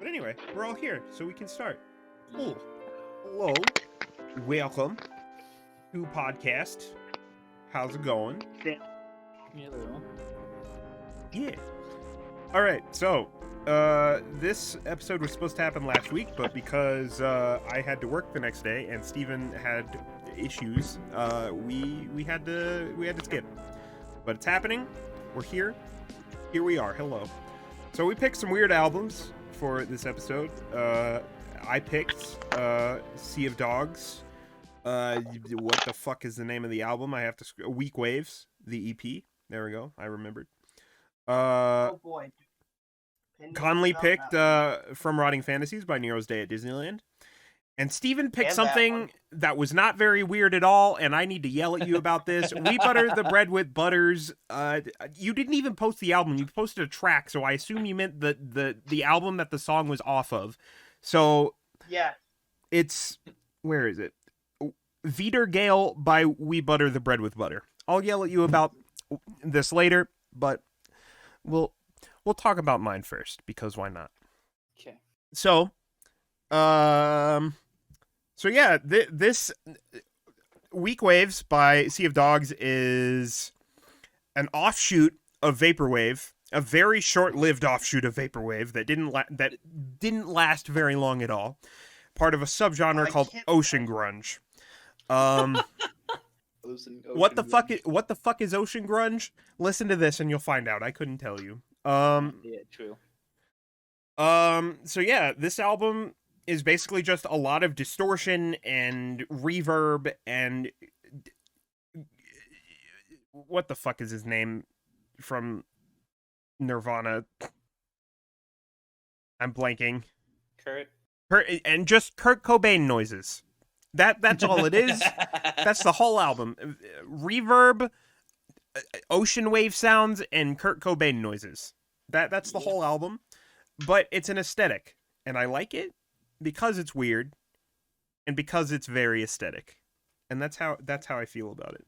But anyway, we're all here, so we can start. Cool. Hello. Welcome to podcast. How's it going? Hello. Yeah. All right, so this episode was supposed to happen last week, but because I had to work the next day and Steven had issues, we had to skip. But it's happening. We're here. Here we are. Hello. So we picked some weird albums for this episode. I picked Sea of Dogs. What the fuck is the name of the album? I have to Weak Waves, the EP. There we go. I remembered. Oh boy. Conley picked From Rotting Fantasies by Nero's Day at Disneyland. And Steven picked And something that was not very weird at all, and I need to yell at you about this. We Butter the Bread with Butters. You didn't even post the album. You posted a track, so I assume you meant the album that the song was off of. So yeah, it's... Where is it? Weider, Geil by We Butter the Bread with Butter. I'll yell at you about this later, but we'll talk about mine first, because why not? Okay. So yeah, this Weak Waves by Sea of Dogs is an offshoot of Vaporwave, a very short-lived offshoot of Vaporwave that didn't last very long at all. Part of a subgenre called Ocean Grunge. What the fuck is Ocean Grunge? Listen to this and you'll find out. I couldn't tell you. Yeah, true. So yeah, this album is basically just a lot of distortion and reverb and what the fuck is his name from Nirvana? I'm blanking. Kurt And just Kurt Cobain noises. That's all it is. That's the whole album. Reverb, ocean wave sounds, and Kurt Cobain noises. That's the whole album. But it's an aesthetic, and I like it because it's weird, and because it's very aesthetic, and that's how I feel about it.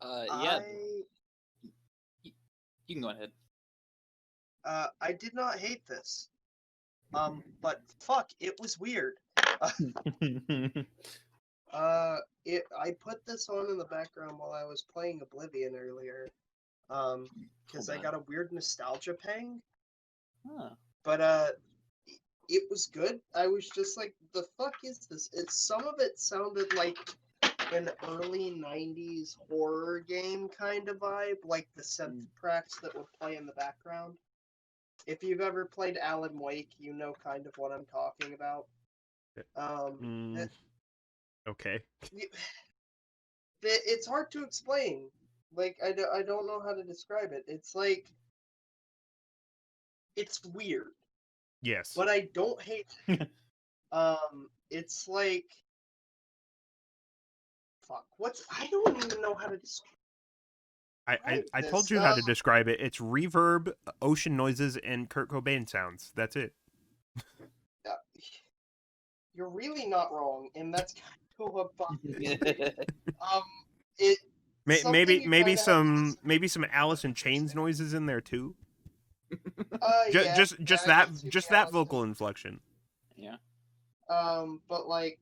Yeah. You can go ahead. I did not hate this. But fuck, it was weird. I put this on in the background while I was playing Oblivion earlier. Because I got a weird nostalgia pang. Huh. But it was good. I was just like, the fuck is this? Some of it sounded like an early 90s horror game kind of vibe, like the synth tracks that would play in the background. If you've ever played Alan Wake, you know kind of what I'm talking about. Okay. It's hard to explain. Like, I don't know how to describe it. It's like... It's weird. Yes. But I don't hate it. It's like... Fuck, I don't even know how to describe I told you how to describe it. It's reverb, ocean noises, and Kurt Cobain sounds. That's it. You're really not wrong, and that's kind of a bummer. Maybe some Alice in Chains noises in there too. Just that vocal inflection. Yeah. But like,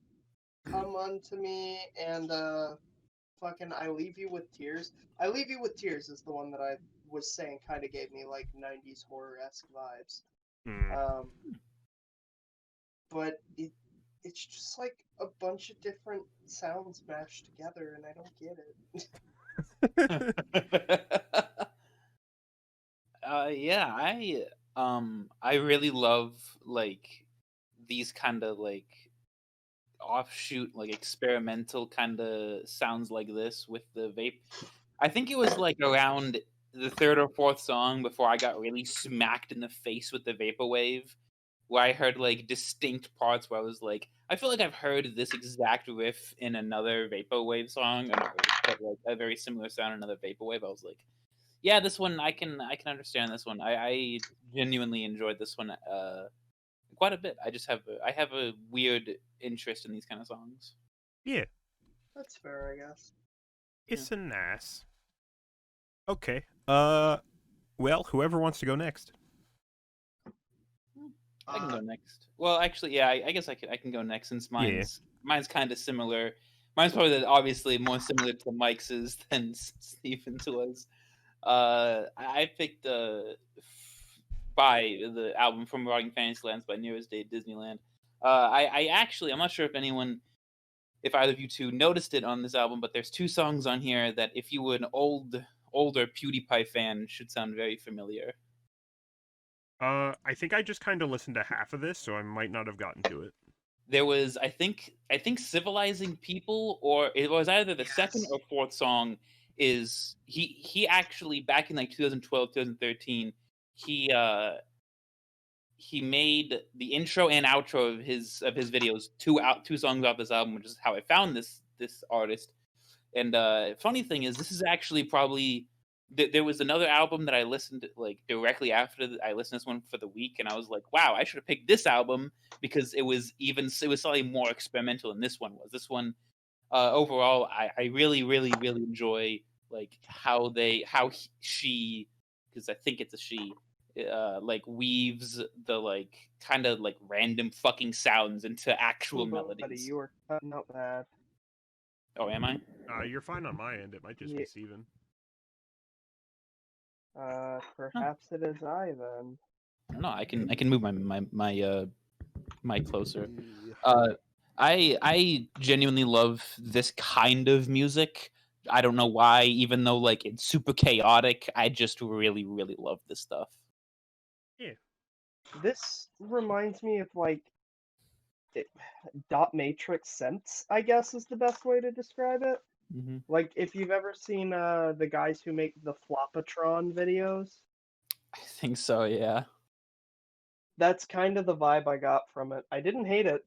Come Unto Me and fucking I Leave You With Tears. I Leave You With Tears is the one that I was saying kind of gave me like 90s horror-esque vibes. But it's just like a bunch of different sounds mashed together, and I don't get it. Yeah, I really love like these kind of like offshoot, like experimental kind of sounds like this with the vape. I think it was like around the third or fourth song before I got really smacked in the face with the vaporwave, where I heard like distinct parts where I was like, I feel like I've heard this exact riff in another vaporwave song, or not riff, but like a very similar sound in another vaporwave. I was like, yeah, this one I can understand this one. I genuinely enjoyed this one quite a bit. I have a weird interest in these kind of songs. Yeah, That's fair, I guess. it's a nice. Okay. Well, whoever wants to go next. I can go next. Well, actually, yeah, I guess I can go next since mine's kind of similar. Mine's probably obviously more similar to Mike's than Steven's was. I picked by the album from Rocking Fantasylands by Nero Day at Disneyland. I actually, I'm not sure if either of you two noticed it on this album, but there's two songs on here that if you were an older PewDiePie fan should sound very familiar. I think I just kind of listened to half of this, so I might not have gotten to it. There was, I think Civilizing People, or it was either the second or fourth song. Is he actually back in like 2012, 2013, he made the intro and outro of his videos, two songs off this album, which is how I found this artist. And funny thing is, this is actually probably there was another album that I listened to, like directly after I listened to this one for the week, and I was like, wow, I should have picked this album because it was slightly more experimental than this one was. This one overall, I really enjoy like how she, because I think it's a she, like weaves the like kind of like random fucking sounds into actual melodies. Buddy, you were cutting out bad. Oh, am I? You're fine on my end. It might just be Steven. Perhaps it is I then. I don't know. I can move my mic closer. I genuinely love this kind of music. I don't know why, even though like it's super chaotic, I just really love this stuff. Yeah. This reminds me of like dot matrix sense, I guess is the best way to describe it. Mm-hmm. Like if you've ever seen the guys who make the Flopatron videos. I think so, yeah. That's kind of the vibe I got from it. I didn't hate it.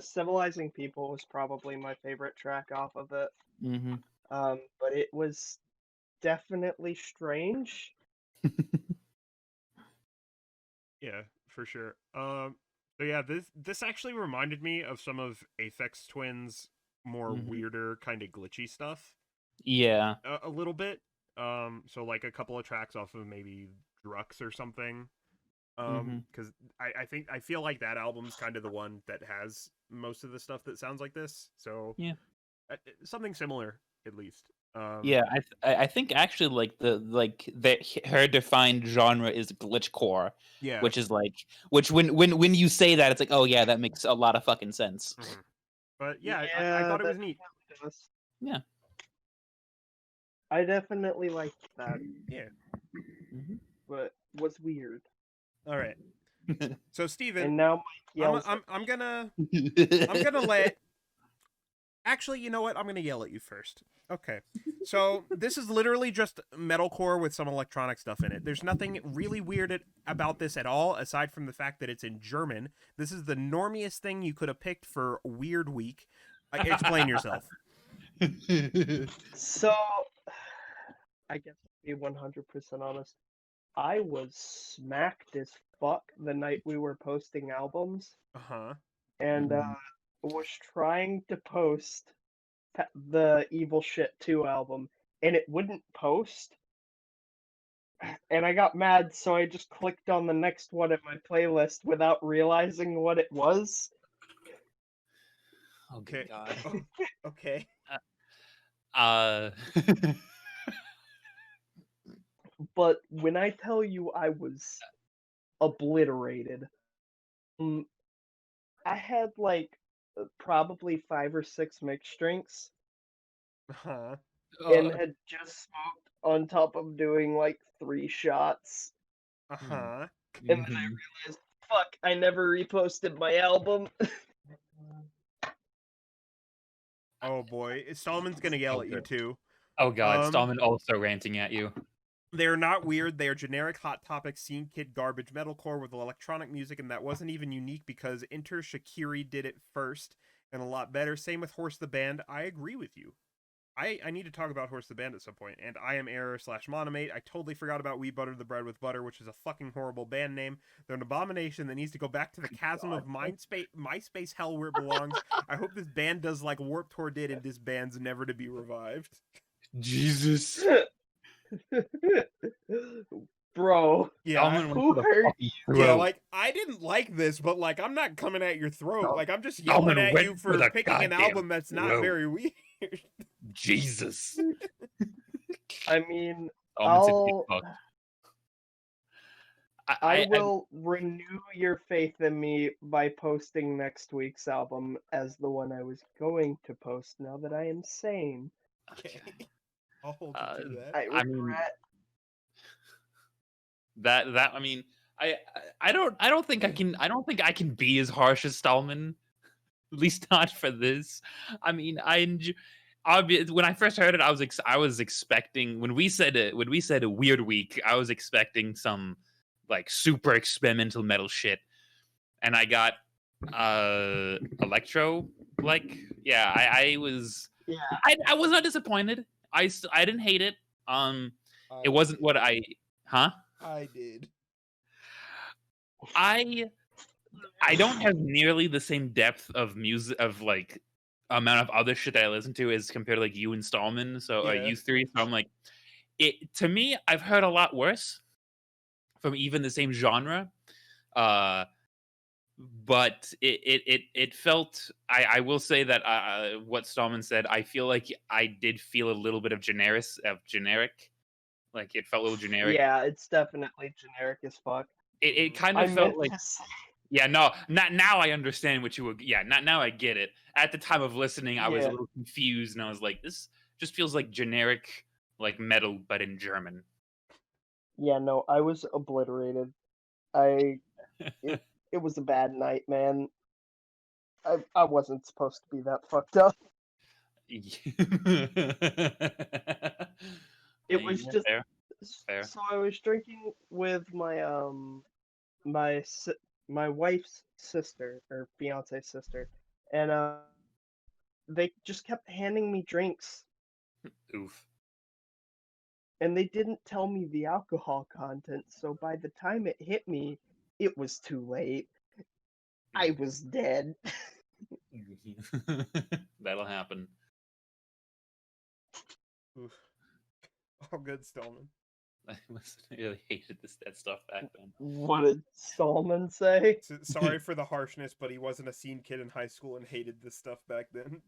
Civilizing People was probably my favorite track off of it. Mm-hmm. But it was definitely strange. Yeah, for sure. So yeah, this actually reminded me of some of Aphex Twin's more weirder, kind of glitchy stuff. Yeah, a little bit. So like a couple of tracks off of maybe Drux or something. Because I feel like that album's kind of the one that has most of the stuff that sounds like this. So yeah, something similar at least. Yeah, I think actually her defined genre is glitchcore. Yeah, which is like when you say that, it's like, oh yeah, that makes a lot of fucking sense. Mm-hmm. But yeah, I thought it was neat. Yeah, I definitely liked that. Yeah, but was weird. All right. So Steven, and now I'm gonna let. Actually, you know what? I'm gonna yell at you first. Okay. So this is literally just metalcore with some electronic stuff in it. There's nothing really weird about this at all, aside from the fact that it's in German. This is the normiest thing you could have picked for Weird Week. Explain yourself. So, I guess to be 100% honest, I was smacked as fuck the night we were posting albums. And was trying to post the Evil Shit 2 album, and it wouldn't post. And I got mad, so I just clicked on the next one in my playlist without realizing what it was. Okay. God. Okay. But when I tell you I was obliterated, I had like probably 5 or 6 mixed drinks, and had just smoked on top of doing like 3 shots. And then I realized, fuck, I never reposted my album. Oh boy, Stallman's gonna yell at you too. Oh god, Stallman also ranting at you. They're not weird. They are generic Hot Topic scene kid garbage metalcore with electronic music, and that wasn't even unique because Enter Shakiri did it first and a lot better. Same with Horse the Band. I agree with you. I need to talk about Horse the Band at some point. And I Am Error / Monomate. I totally forgot about We Butter the Bread with Butter, which is a fucking horrible band name. They're an abomination that needs to go back to the chasm of MySpace hell where it belongs. I hope this band does like Warped Tour did and this band's never to be revived. Jesus. Bro, Yeah, Stallman went who for the hurt fucking you? yeah, throat. like I didn't like this, but like I'm not coming at your throat. Like I'm just Stallman yelling at went you for for the picking an goddamn album that's not throat. very weird. Jesus. I mean, Stallman said, "Get fucked." I will renew your faith in me by posting next week's album as the one I was going to post now that I am sane. Okay. I'll hold you to that. I I mean, regret. that I mean, I don't think I don't think I can be as harsh as Stallman. At least not for this. I mean, when I first heard it, I was expecting when we said a weird week, I was expecting some like super experimental metal shit, and I got electro. Like, yeah, I was Yeah, I was not disappointed. I didn't hate it. It wasn't what I huh. I did. I don't have nearly the same depth of music of like amount of other shit that I listen to as compared to like you and Stallman, so Yeah. you three. So I'm like, it to me, I've heard a lot worse from even the same genre. Uh, but it felt. I will say that what Stallman said, I feel like I did feel a little bit of generic. Like it felt a little generic. yeah, it's definitely generic as fuck. It kind I of felt meant like to say, yeah, no, not now. I understand what you were. Yeah, not now. I get it. At the time of listening, I was a Yeah. little confused, and I was like, "This just feels like generic, like metal, but in German." yeah, no, I was obliterated. It was a bad night, man. I wasn't supposed to be that fucked up. It was Yeah, just fair, fair. so I was drinking with my my wife's sister or fiance's sister, and they just kept handing me drinks, Oof. and they didn't tell me the alcohol content. So by the time it hit me, it was too late. I was dead. That'll happen. Oof. All good, Stallman. I really hated that stuff back then. What did Solomon say? Sorry for the harshness, but he wasn't a scene kid in high school and hated this stuff back then.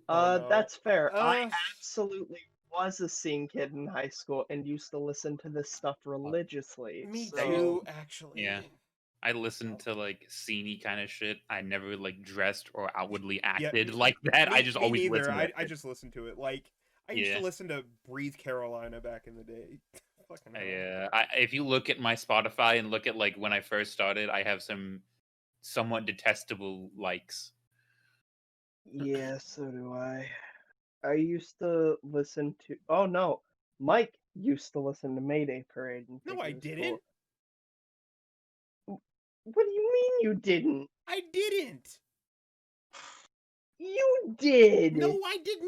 Oh, no. That's fair. I Uh, absolutely was a scene kid in high school and used to listen to this stuff religiously. Me so... too, actually. Yeah. I listened to like sceney kind of shit. I never like dressed or outwardly acted like that. I just me always neither. listened. To I just listened to it. Like I used to listen to Breathe Carolina back in the day. Fucking hell. Yeah. If you look at my Spotify and look at like when I first started, I have some somewhat detestable likes. Yeah, so do I. I used to listen to. Oh no, Mike used to listen to Mayday Parade. And No, think I it was didn't. cool. What do you mean you didn't? I didn't. You did. No, I did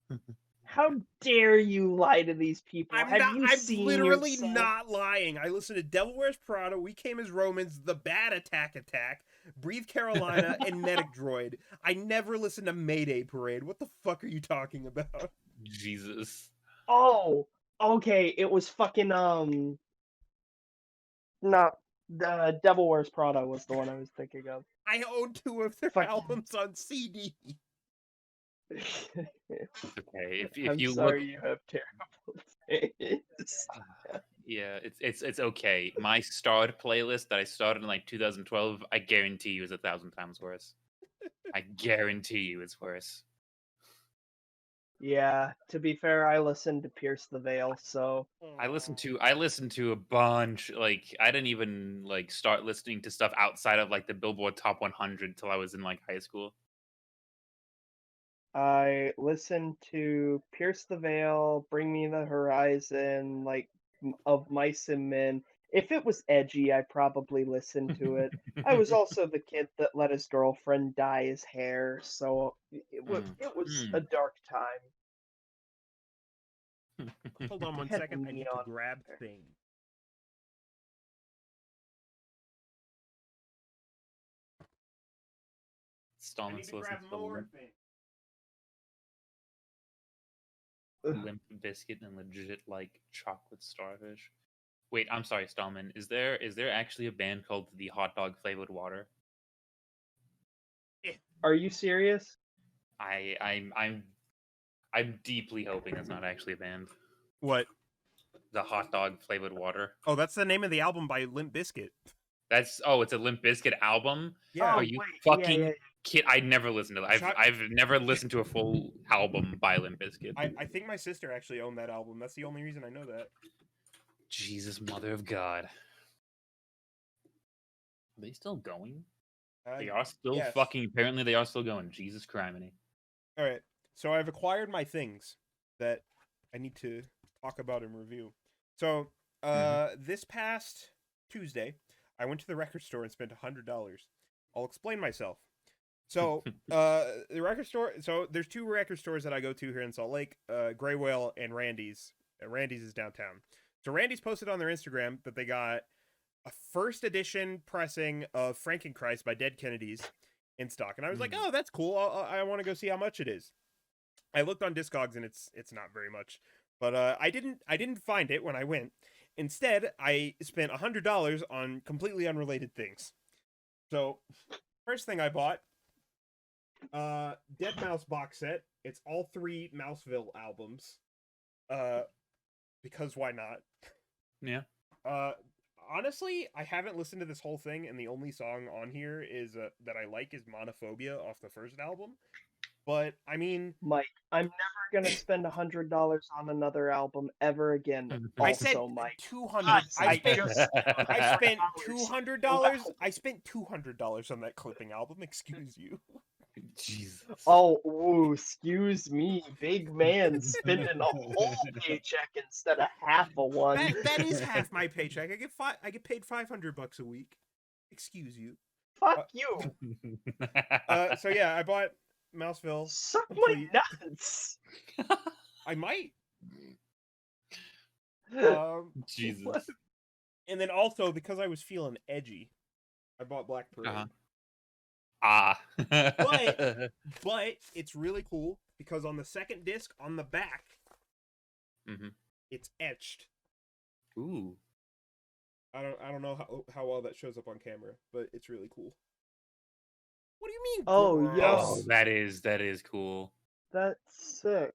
not. How dare you lie to these people? I'm Have not. you I'm seen literally yourself? not lying. I listened to Devil Wears Prada, We Came as Romans, The Bad Attack, Breathe Carolina, and Medic Droid. I never listened to Mayday Parade. What the fuck are you talking about? Jesus. Oh, okay. It was fucking not the Devil Wears Prada was the one I was thinking of. I own 2 of their Fuck. albums on CD. Okay. If I'm you sorry look, you have terrible taste. yeah, it's okay. My starred playlist that I started in like 2012, I guarantee you is 1,000 times worse. I guarantee you it's worse. Yeah, to be fair, I listened to Pierce the Veil, so I listened to a bunch. Like I didn't even like start listening to stuff outside of like the Billboard Top 100 till I was in like high school. I listened to Pierce the Veil, Bring Me the Horizon, like of Mice and Men. If it was edgy, I probably listened to it. I was also the kid that let his girlfriend dye his hair, so it was a dark time. Hold on one Had second. I need to neon grab hair. thing. I Stallman need to grab more thing. Limp Biscuit and legit like chocolate starfish. Wait, I'm sorry, Stallman. Is there actually a band called the Hot Dog Flavored Water? Are you serious? I'm deeply hoping that's not actually a band. What? The Hot Dog Flavored Water. Oh, that's the name of the album by Limp Bizkit. It's a Limp Bizkit album. Yeah. Are you wait, fucking yeah. kid? I never listened to that. Shut- I've never listened to a full album by Limp Bizkit. I think my sister actually owned that album. That's the only reason I know that. Jesus, mother of God. Are they still going? They are still yes. fucking. Apparently, they are still going. Jesus criminy. All right. So I've acquired my things that I need to talk about and review. So this past Tuesday, I went to the record store and spent $100. I'll explain myself. So the record store. So there's two record stores that I go to here in Salt Lake: Gray Whale and Randy's. Randy's is downtown. So Randy's posted on their Instagram that they got a first edition pressing of Frankenchrist by Dead Kennedys in stock, and I was like, "Oh, that's cool. I want to go see how much it is." I looked on Discogs and it's not very much, but I didn't find it when I went. Instead, I spent $100 on completely unrelated things. So, first thing I bought, Dead Mouse box set. It's all 3 Mouseville albums. Because why not? Yeah. Honestly, I haven't listened to this whole thing, and the only song on here is that I like is Monophobia off the first album. But I mean, Mike, I'm never gonna spend $100 on another album ever again. I said Mike. 200. I spent $200. $200. I spent $200 on that clipping album. Excuse you. Jesus. Oh, ooh, excuse me, big man spending a whole paycheck instead of half a one. That is half my paycheck. I get paid $500 a week. Excuse you. Fuck you. So yeah, I bought Mouseville. Suck my complete. nuts. I might. Jesus. And then also because I was feeling edgy, I bought Black Parade. But it's really cool because on the second disc on the back, it's etched. Ooh. I don't know how well that shows up on camera, but it's really cool. What do you mean? Oh, gross? yes. Oh, that is cool. That's sick.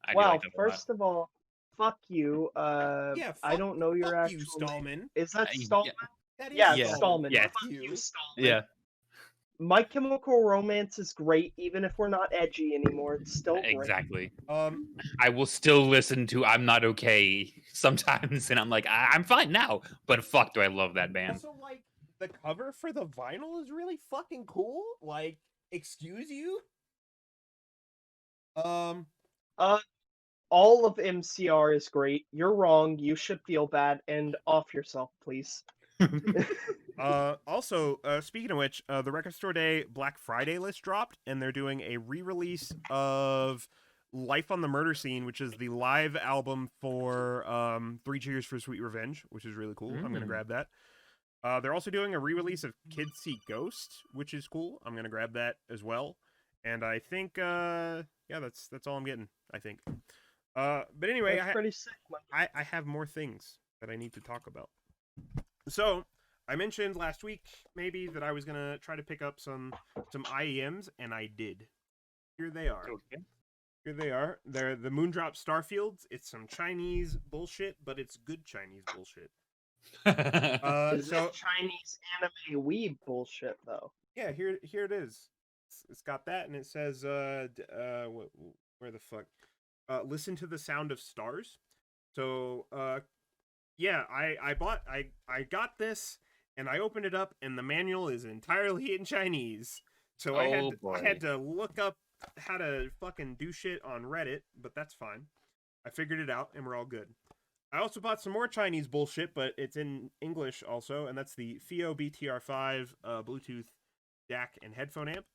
I do Wow, like that a lot. first of all, fuck you. Yeah, I don't know your fuck actual you, name. Stallman. Is that Yeah. Stallman? That is Yeah, Yeah. Stallman. Yeah. Fuck you, Stallman. Yeah. My Chemical Romance is great, even if we're not edgy anymore. It's still great. Exactly. Um, I will still listen to I'm Not Okay sometimes, and I'm like, I'm fine now. But fuck, do I love that band. also, like, the cover for the vinyl is really fucking cool. Like, excuse you? All of MCR is great. You're wrong. You should feel bad and off yourself, please. Also, speaking of which, the Record Store Day Black Friday list dropped, and they're doing a re-release of Life on the Murder Scene, which is the live album for 3 Cheers for Sweet Revenge, which is really cool. I'm gonna grab that. They're also doing a re-release of Kids See Ghost, which is cool. I'm gonna grab that as well. And I think, yeah, that's all I'm getting. I think. But anyway, That's pretty sick, Mike. I have more things that I need to talk about. So I mentioned last week maybe that I was gonna try to pick up some IEMs, and I did. Here they are. Okay. Here they are. They're the Moondrop Starfields. It's some Chinese bullshit, but it's good Chinese bullshit. Is So this Chinese anime weeb bullshit though? yeah, here it is. It's got that, and it says where the fuck? Listen to the sound of stars. So yeah, I got this, and I opened it up, and the manual is entirely in Chinese. So I had to look up how to fucking do shit on Reddit, but that's fine. I figured it out, and we're all good. I also bought some more Chinese bullshit, but it's in English also, and that's the FIO BTR5 Bluetooth DAC and headphone amp.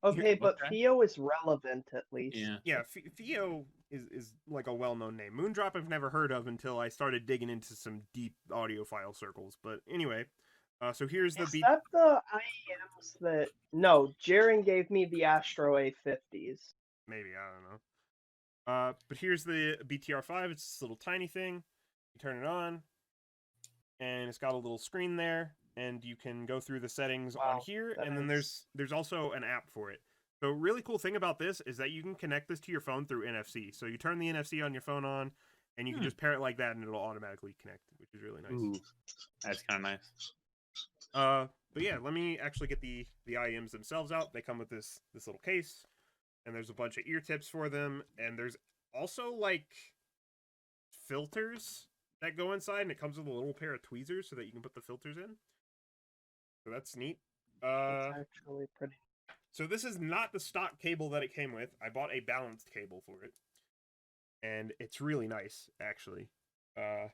Okay, but Okay. Theo is relevant at least. Yeah. Yeah, FIO is like a well-known name. Moondrop I've never heard of until I started digging into some deep audiophile circles. But anyway, so here's the Is beat. that the IEMs that... No, Jaren gave me the Astro A50s. Maybe, I don't know. But here's the BTR5. It's this little tiny thing. You turn it on, and it's got a little screen there, and you can go through the settings on here. that And then is- there's also an app for it. So really cool thing about this is that you can connect this to your phone through NFC. So you turn the NFC on your phone on, and you can just pair it like that, and it'll automatically connect, which is really nice. Ooh, that's kind of nice. But yeah, let me actually get the IEMs themselves out. They come with this little case, and there's a bunch of ear tips for them, and there's also like filters that go inside, and it comes with a little pair of tweezers so that you can put the filters in. So that's neat. It's actually pretty. So this is not the stock cable that it came with. I bought a balanced cable for it, and it's really nice, actually. Yeah,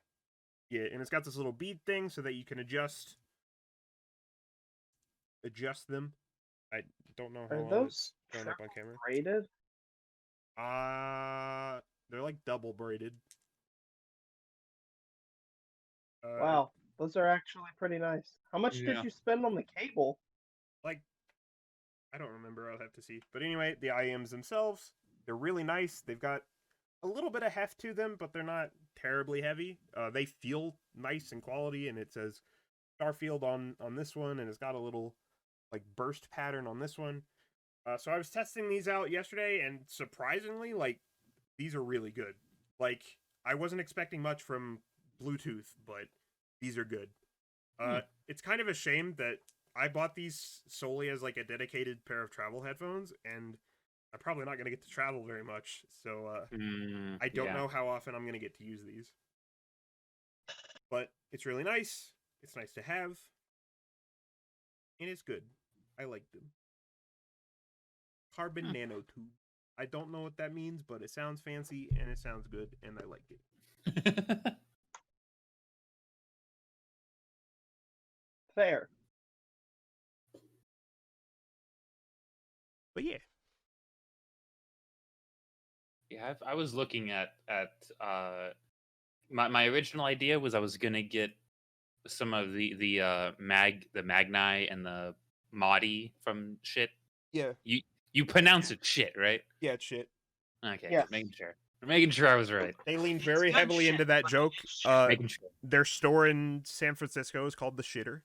and it's got this little bead thing so that you can adjust them. I don't know how Are long it's those showing up on camera. braided? They're like double braided. Wow, those are actually pretty nice. How much Yeah. did you spend on the cable? Like, I don't remember. I'll have to see. But anyway, the IEMs themselves, they're really nice. They've got a little bit of heft to them, but they're not terribly heavy. They feel nice and quality, and it says Starfield on this one, and it's got a little like burst pattern on this one. So I was testing these out yesterday, and surprisingly, like, these are really good. Like, I wasn't expecting much from Bluetooth, but these are good. It's kind of a shame that I bought these solely as like a dedicated pair of travel headphones, and I'm probably not going to get to travel very much, so I don't know how often I'm going to get to use these. But it's really nice. It's nice to have. And it's good. I like them. Carbon nanotube. I don't know what that means, but it sounds fancy, and it sounds good, and I like it. Fair. But yeah. Yeah, I was looking at my original idea was I was gonna get some of the Magni and the Modi from shit. Yeah. You pronounce it shit, right? Yeah, it's shit. Okay, Yes. just making sure I was right. They leaned It's very good heavily shit, into that but joke. it's shit. Making sure. Their store in San Francisco is called The Shitter.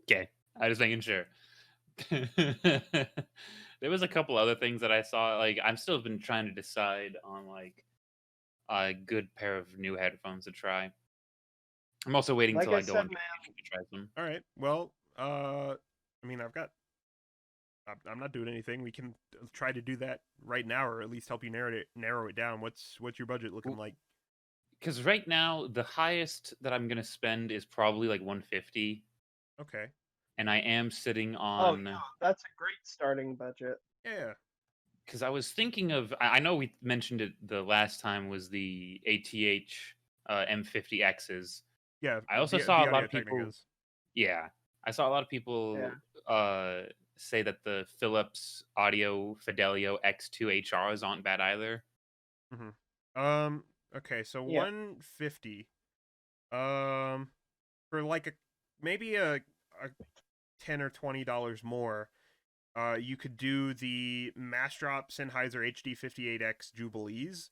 Okay, I was making sure. There was a couple other things that I saw. Like, I'm still been trying to decide on like a good pair of new headphones to try. I'm also waiting Like till I I go said, on man, vacation to try them. All right. Well, I mean, I'm not doing anything. We can try to do that right now, or at least help you narrow it down. What's your budget looking like? Because right now the highest that I'm gonna spend is probably like 150, Okay. and I am sitting oh on. no, that's a great starting budget. Yeah. Because I was thinking of, I know we mentioned it the last time, was the ATH M50Xs. Yeah. I also the saw a lot of Audio-Technica people. is. Yeah, I saw a lot of people say that the Philips Audio Fidelio X2 HRs aren't bad either. Okay, so Yeah. 150. For like maybe a $10 or $20 more, you could do the Massdrop Sennheiser HD58X Jubilees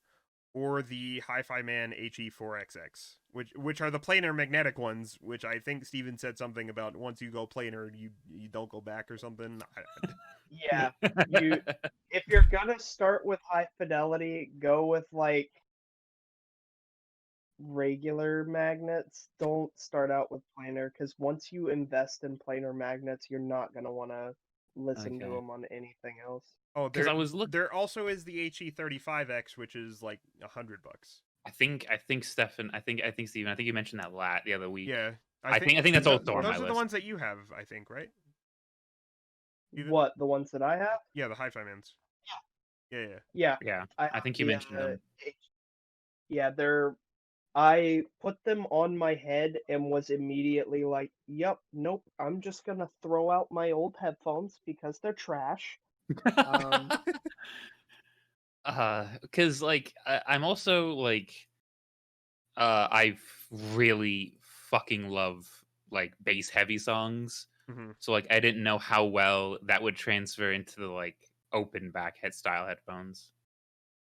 or the Hi-Fi Man HE4XX, which are the planar magnetic ones, which I think Steven said something about once you go planar, you don't go back or something. Yeah, if you're gonna start with high fidelity, go with like regular magnets. Don't start out with planar, because once you invest in planar magnets, you're not gonna want to listen to Okay. them on anything else. Oh, 'Cause I was there also is the HE35X, which is like $100. I think Stefan, I think Steven, I think you mentioned that the other week. Yeah, I think that's also on those my are the list. ones that you have, I think, right? Steven? What, the ones that I have? Yeah, the Hi-Fi Mans. Yeah. Yeah, Yeah, I I have think you the, mentioned them. Yeah, I put them on my head and was immediately like, "Yep, nope. I'm just gonna throw out my old headphones because they're trash." Because like I'm also like I really fucking love like bass heavy songs. Mm-hmm. So like I didn't know how well that would transfer into the like open back head style headphones.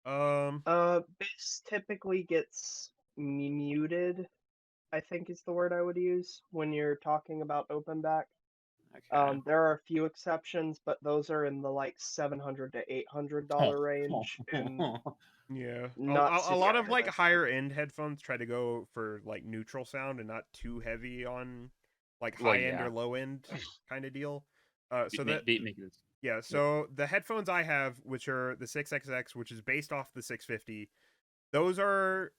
Bass typically gets muted, I think is the word I would use when you're talking about open back. Okay. There are a few exceptions, but those are in the like $700 to $800 range, and yeah, not a lot of super like expensive. higher end headphones try to go for like neutral sound and not too heavy on like Well, high end yeah. or low end kind of deal. So that Make this. yeah, Yep. so the headphones I have, which are the 6XX, which is based off the 650, those are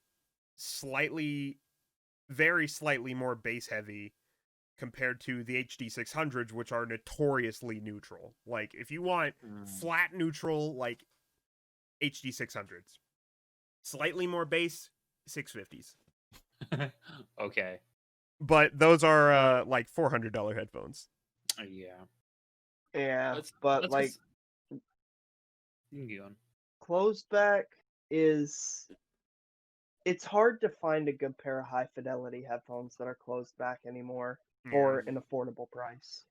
slightly, very slightly more bass heavy compared to the HD 600s, which are notoriously neutral. Like, if you want flat neutral, like HD 600s, slightly more bass, 650s. Okay. But those are like $400 headphones. Yeah. Yeah, Let's but like just you can go on. closed back is it's hard to find a good pair of high fidelity headphones that are closed back anymore for an affordable price.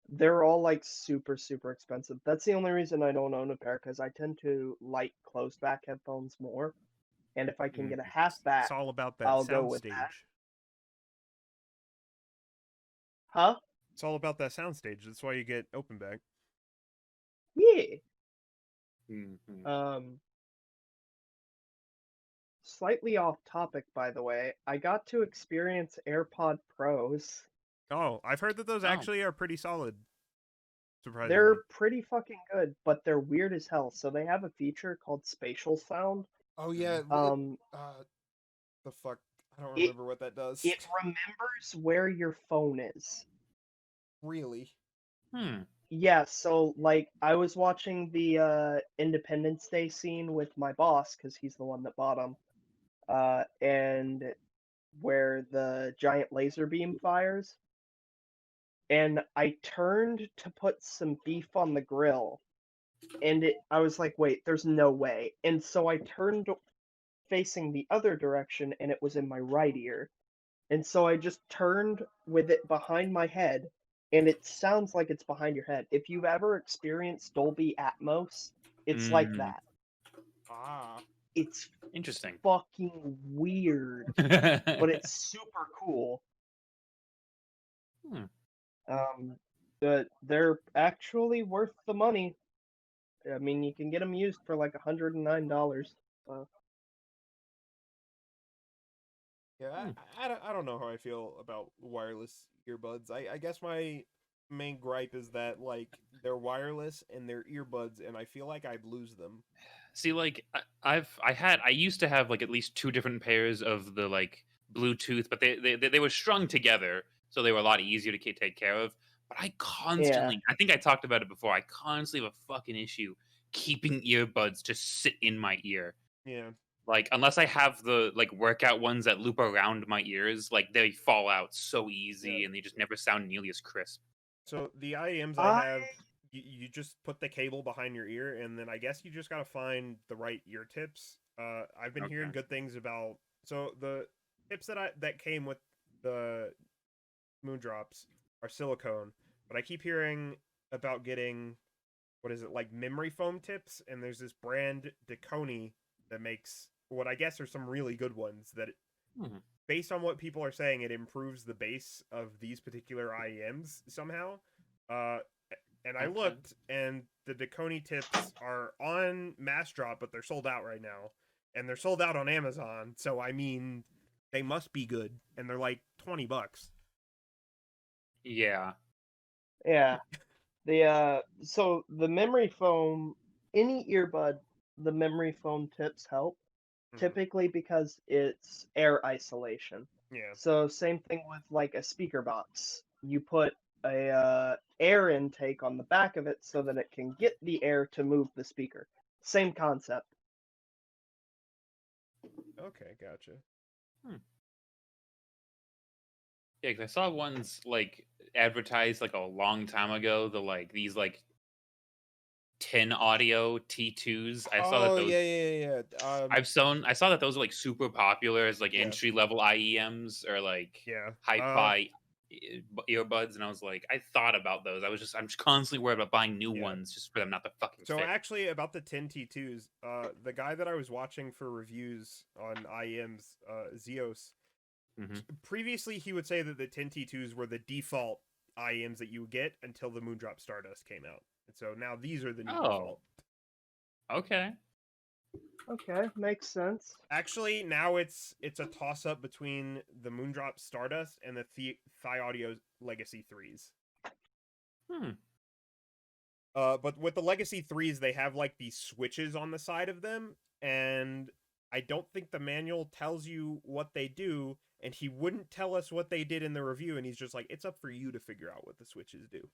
They're all like super expensive. That's the only reason I don't own a pair, because I tend to like closed back headphones more. And if I can get a half back, It's all about that I'll go sound with that. stage. Huh? It's all about that sound stage. That's why you get open back. Yeah. Mhm. Slightly off topic, by the way. I got to experience AirPod Pros. Oh, I've heard that those Oh. actually are pretty solid. Surprisingly. They're pretty fucking good, but they're weird as hell. So they have a feature called spatial sound. Oh yeah. The fuck? I don't It- remember what that does. It remembers where your phone is. Really? Yeah, so like I was watching the Independence Day scene with my boss because he's the one that bought them, and where the giant laser beam fires, and I turned to put some beef on the grill, and I was like, wait, there's no way, and so I turned facing the other direction, and it was in my right ear, and so I just turned with it behind my head, and it sounds like it's behind your head. If you've ever experienced Dolby Atmos, it's like that. Ah. It's Interesting. fucking weird, but it's super cool. But they're actually worth the money. I mean, you can get them used for like $109. So. Yeah, I don't know how I feel about wireless earbuds. I guess my main gripe is that like they're wireless and they're earbuds, and I feel like I'd lose them. See, like I used to have like at least two different pairs of the like Bluetooth, but they were strung together, so they were a lot easier to take care of. But I constantly, I think I talked about it before. I constantly have a fucking issue keeping earbuds to sit in my ear. Yeah. Like unless I have the like workout ones that loop around my ears, like they fall out so easy and they just never sound nearly as crisp. So the IEMs I have, you just put the cable behind your ear, and then I guess you just gotta find the right ear tips. I've been hearing good things about. So the tips that came with the Moondrops are silicone, but I keep hearing about getting what is it, like memory foam tips, and there's this brand Deconi that makes what I guess are some really good ones that based on what people are saying, it improves the bass of these particular IEMs somehow. And I looked, and the Deconi tips are on Mass Drop, but they're sold out right now, and they're sold out on Amazon. So I mean, they must be good, and they're like $20. Yeah. Yeah. So the memory foam, any earbud, the memory foam tips help. Typically because it's air isolation. Yeah. So same thing with like a speaker box. You put a air intake on the back of it so that it can get the air to move the speaker. Same concept. Okay, gotcha. Yeah, 'cause I saw ones like advertised like a long time ago. The like these like 10 audio T2s. I saw that those. Yeah. I saw that those are like super popular as like Yeah. entry level IEMs or like Yeah. hi-fi earbuds, and I was like, I thought about those. I'm just constantly worried about buying new Yeah. ones just for them not to fucking So fit. actually, about the 10T2s, the guy that I was watching for reviews on IEM's, Zeos, Mhm. previously he would say that the 10T2s were the default IEMs that you would get until the Moondrop Stardust came out. And so now these are the new default. Okay. Okay, makes sense. Actually, now it's a toss up between the Moondrop Stardust and the Thigh Audio Legacy 3s. Hmm. But with the Legacy 3s, they have like these switches on the side of them, and I don't think the manual tells you what they do, and he wouldn't tell us what they did in the review, and he's just like, it's up for you to figure out what the switches do.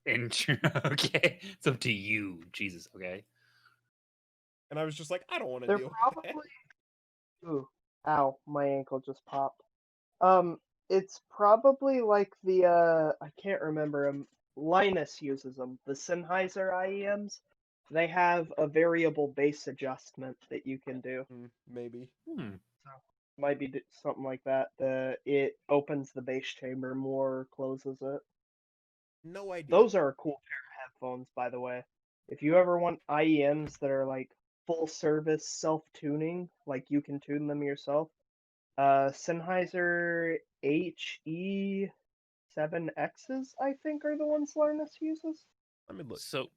Okay. It's up to you. Jesus. Okay. And I was just like, I don't want to They're deal with that. probably. Ooh, ow, my ankle just popped. It's probably like the I can't remember them. Linus uses them. The Sennheiser IEMs. They have a variable bass adjustment that you can do. Maybe. Hmm. Might be something like that. It opens the bass chamber more, closes it. No idea. Those are a cool pair of headphones, by the way. If you ever want IEMs that are like full service self tuning, like you can tune them yourself, Sennheiser HE7Xs, I think, are the ones Linus uses. Let me look. So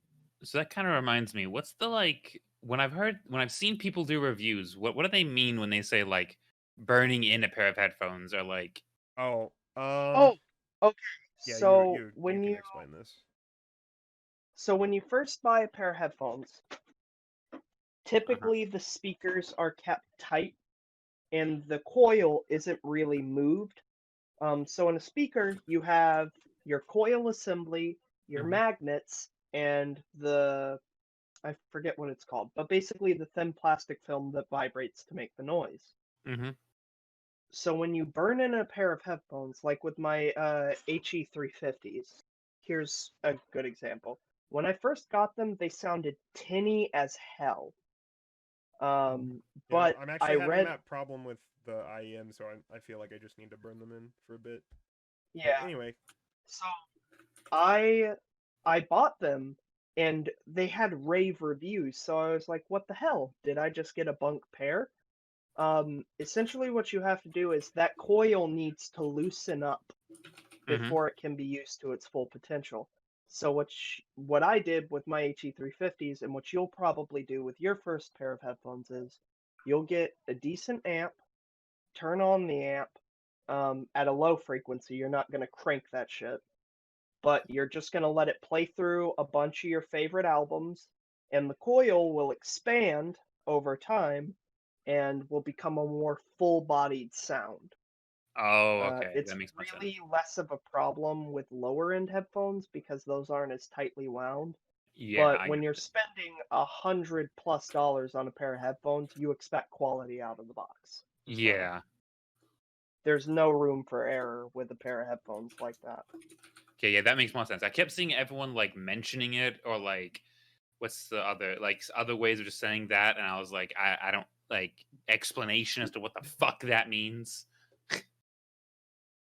that kind of reminds me. What's the like when I've seen people do reviews? What do they mean when they say like burning in a pair of headphones or like? Oh, Oh, okay. yeah, So you when can you explain this. first buy a pair of headphones, typically the speakers are kept tight and the coil isn't really moved. So in a speaker, you have your coil assembly, your Mhm. magnets, and I forget what it's called, but basically the thin plastic film that vibrates to make the noise. Mhm. So when you burn in a pair of headphones, like with my HE350s, here's a good example. When I first got them, they sounded tinny as hell. Yeah, But I'm I actually having read, that problem with the IEM, so I feel like I just need to burn them in for a bit. But yeah. anyway, So I bought them and they had rave reviews, so I was like, what the hell? Did I just get a bunk pair? Essentially what you have to do is that coil needs to loosen up Mhm. before it can be used to its full potential. So what I did with my HE350s and what you'll probably do with your first pair of headphones is you'll get a decent amp, turn on the amp at a low frequency. You're not going to crank that shit, but you're just going to let it play through a bunch of your favorite albums, and the coil will expand over time and will become a more full-bodied sound. Oh, okay. It's That makes more sense. really less of a problem with lower end headphones because those aren't as tightly wound. Yeah, But I when get you're it. spending $100+ on a pair of headphones, you expect quality out of the box. So Yeah. there's no room for error with a pair of headphones like that. Okay, yeah, that makes more sense. I kept seeing everyone like mentioning it or like what's the other like other ways of just saying that, and I was like, I don't like explanation as to what the fuck that means.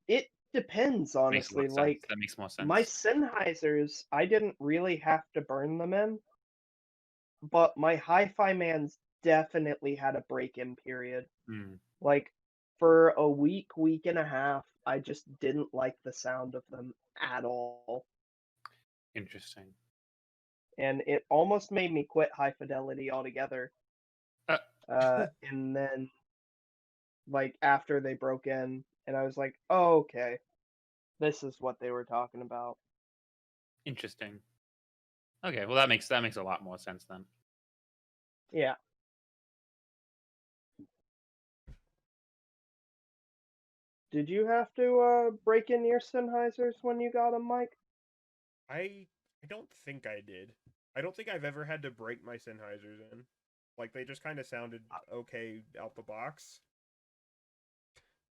It depends, Makes a lot honestly. of sense. Like That makes more my sense. Sennheisers, I didn't really have to burn them in, but my Hi-Fi Mans definitely had a break-in period. Hmm. Like for a week and a half, I just didn't like the sound of them at all. Interesting. And it almost made me quit high fidelity altogether. Uh, And then like after they broke in, and I was like, oh, okay, this is what they were talking about. Interesting. Okay, well that makes a lot more sense then. Yeah. Did you have to break in your Sennheisers when you got them, Mike? I don't think I did. I don't think I've ever had to break my Sennheisers in. Like they just kind of sounded okay out the box.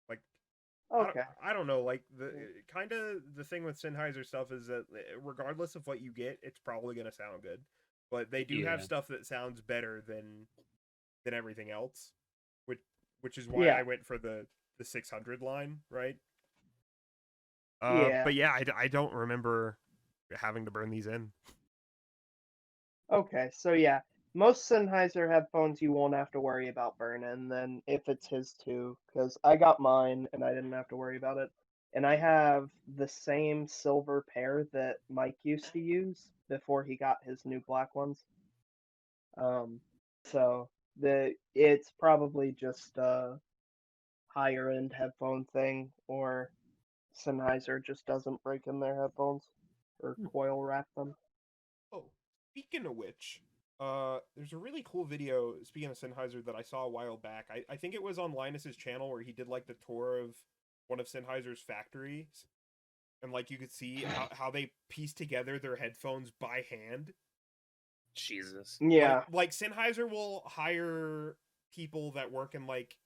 Like Okay. I don't know. Like the kind of the thing with Sennheiser stuff is that regardless of what you get, it's probably gonna sound good. But they do have Yeah. stuff that sounds better than everything else, which is why Yeah. I went for the the 600 line, right? Yeah. But yeah, I don't remember having to burn these in. Okay, so yeah, most Sennheiser headphones you won't have to worry about burning. Then if it's his too, because I got mine and I didn't have to worry about it. And I have the same silver pair that Mike used to use before he got his new black ones. So it's probably just a higher end headphone thing, or Sennheiser just doesn't break in their headphones or coil wrap them. Oh, speaking of which, there's a really cool video, speaking of Sennheiser, that I saw a while back. I think it was on Linus's channel where he did like the tour of one of Sennheiser's factories. And like you could see how they piece together their headphones by hand. Jesus. Yeah. Like Sennheiser will hire people that work in like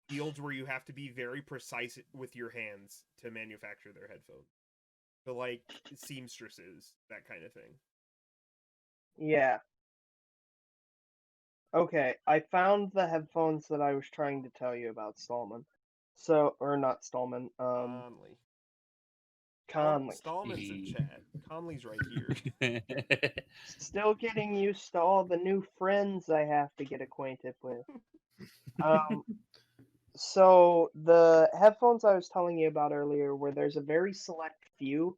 fields where you have to be very precise with your hands to manufacture their headphones. So like seamstresses, that kind of thing. Yeah. Okay, I found the headphones that I was trying to tell you about, Stallman. So, or not Stallman, Conley. Conley. Stallman's in chat. Conley's right here. Still getting used to all the new friends I have to get acquainted with. So the headphones I was telling you about earlier, where there's a very select few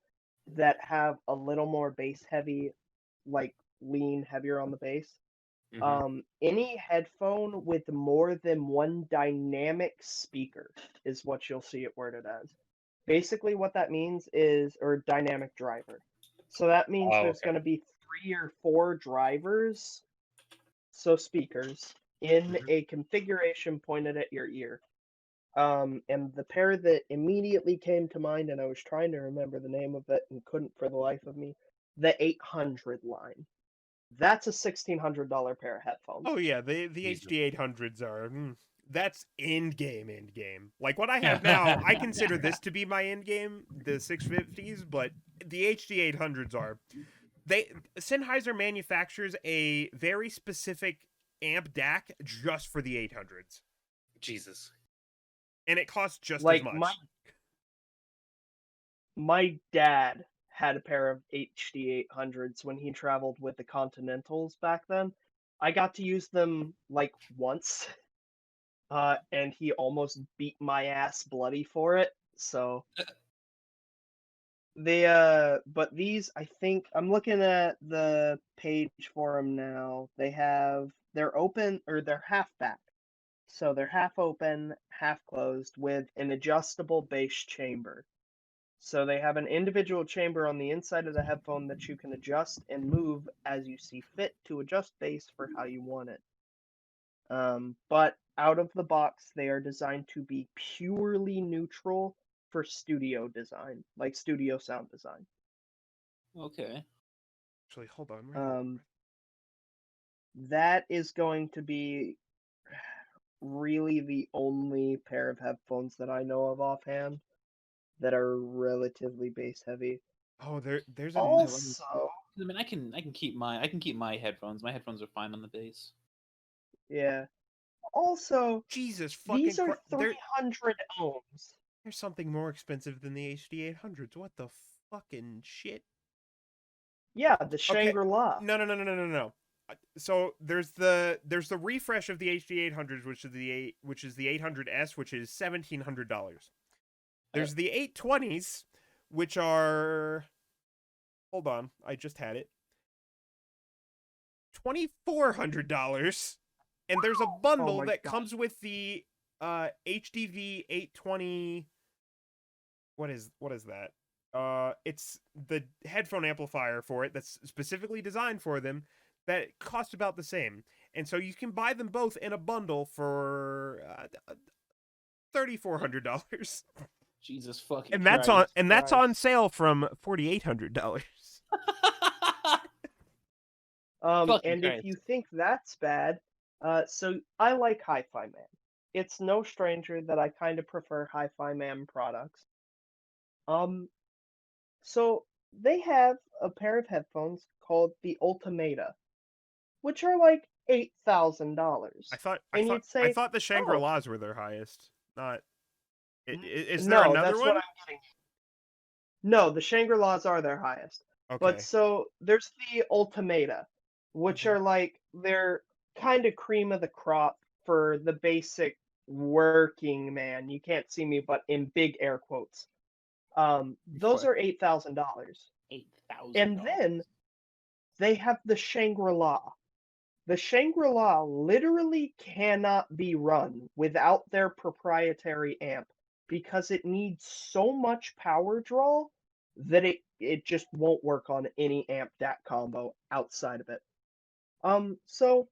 that have a little more bass heavy, like lean heavier on the bass. Any headphone with more than one dynamic speaker is what you'll see it worded as. Basically, what that means is, or dynamic driver. So that means there's going to be 3 or 4 drivers, so speakers, in a configuration pointed at your ear. And the pair that immediately came to mind, and I was trying to remember the name of it and couldn't for the life of me, the 800 line. That's a $1,600 pair of headphones. Oh yeah, the HD 800s are that's end game. Like what I have now, I consider this to be my end game, the 650s, but the HD 800s are. Sennheiser manufactures a very specific amp DAC just for the 800s. Jesus. And it costs just like as much. My dad had a pair of HD 800s when he traveled with the Continentals back then. I got to use them like once, and he almost beat my ass bloody for it. So but these, I think I'm looking at the page for them now. They're open, or they're half back. So they're half open, half closed, with an adjustable bass chamber. So they have an individual chamber on the inside of the headphone that you can adjust and move as you see fit to adjust bass for how you want it. But out of the box, they are designed to be purely neutral for studio design, like studio sound design. Okay. Actually, hold on. That is going to be really the only pair of headphones that I know of offhand that are relatively bass heavy. Oh, there's a Also, I mean, I can keep my headphones. My headphones are fine on the bass. yeah. Also, Jesus fucking these are 300 ohms. There's something more expensive than the HD 800s. What the fucking shit? Yeah, the Shangri-La. Okay. No. So there's the refresh of the HD 800s, which is the 800S, which is $1,700. There's the 820s, which are, hold on, I just had it, $2,400, and there's a bundle that comes with the HDV 820. What is that? It's the headphone amplifier for it that's specifically designed for them that cost about the same. And so you can buy them both in a bundle for $3,400. Jesus fucking And Christ. that's on sale from $4,800. And if you think that's bad, so I like Hi-Fi Man. It's no stranger that I kind of prefer Hi-Fi Man products. So they have a pair of headphones called the Ultimata, which are like $8,000. I thought the Shangri-Las were their highest, not Is there No, another that's one? what I'm getting. No, the Shangri-Las are their highest. But Okay. so there's the Ultimata, which Mhm. are like they're kind of cream of the crop for the basic working man. You can't see me, but in big air quotes. Those What? are $8,000. And $8,000. then they have the Shangri-La. The Shangri-La literally cannot be run without their proprietary amp because it needs so much power draw that it just won't work on any amp DAC combo outside of it. So,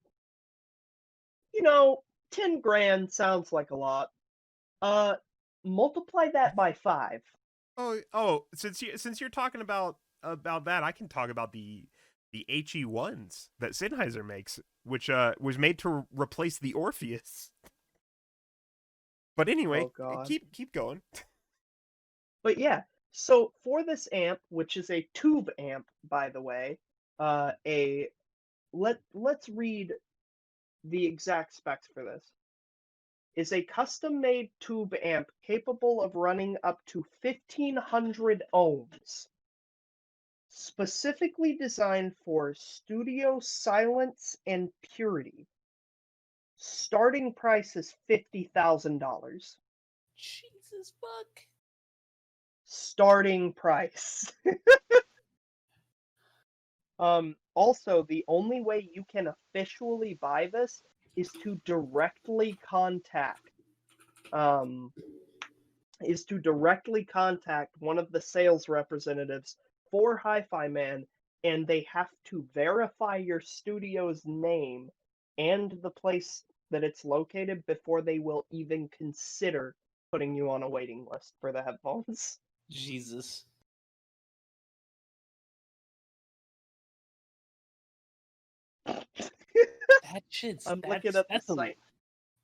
10 grand sounds like a lot. Uh, Multiply that by 5. Oh, since you're talking about that, I can talk about the HE1s that Sennheiser makes, which was made to replace the Orpheus. But anyway, Oh god. keep going. But yeah, so for this amp, which is a tube amp, by the way, let's read the exact specs for this. Is a custom-made tube amp capable of running up to 1500 ohms, specifically designed for studio silence and purity. Starting price is $50,000. Jesus fuck. Starting price. Also, the only way you can officially buy this is to directly contact um, one of the sales representatives for Hi-Fi Man, and they have to verify your studio's name and the place that it's located before they will even consider putting you on a waiting list for the headphones. Jesus. That shit's I'm looking at the site.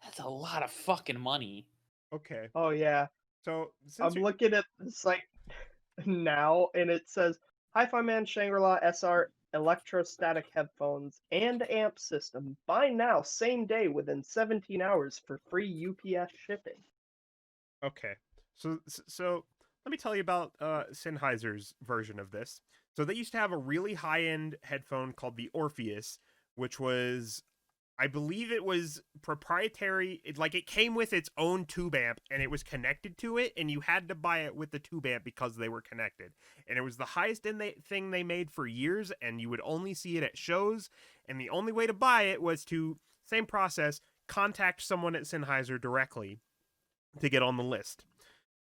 that's a lot of fucking money. Okay, Oh yeah, so I'm looking at the site now, and it says Hi-Fi Man Shangri-La SR electrostatic headphones and amp system. Buy now, same day, within 17 hours for free UPS shipping. okay, so let me tell you about Sennheiser's version of this. So they used to have a really high-end headphone called the Orpheus, which was, I believe it was proprietary. It came with its own tube amp, and it was connected to it, and you had to buy it with the tube amp because they were connected. And it was the highest end thing they made for years, and you would only see it at shows. And the only way to buy it was to, same process, contact someone at Sennheiser directly to get on the list.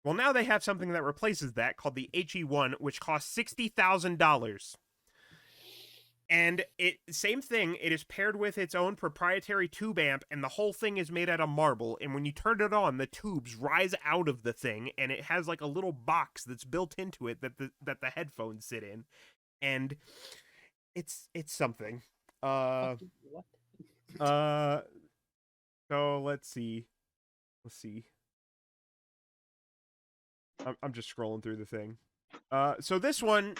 Well, now they have something that replaces that called the HE1, which costs $60,000. And same thing, it is paired with its own proprietary tube amp, and the whole thing is made out of marble. And when you turn it on, the tubes rise out of the thing, and it has like a little box that's built into it that the headphones sit in. And it's something. What? So let's see. I'm just scrolling through the thing. So this one,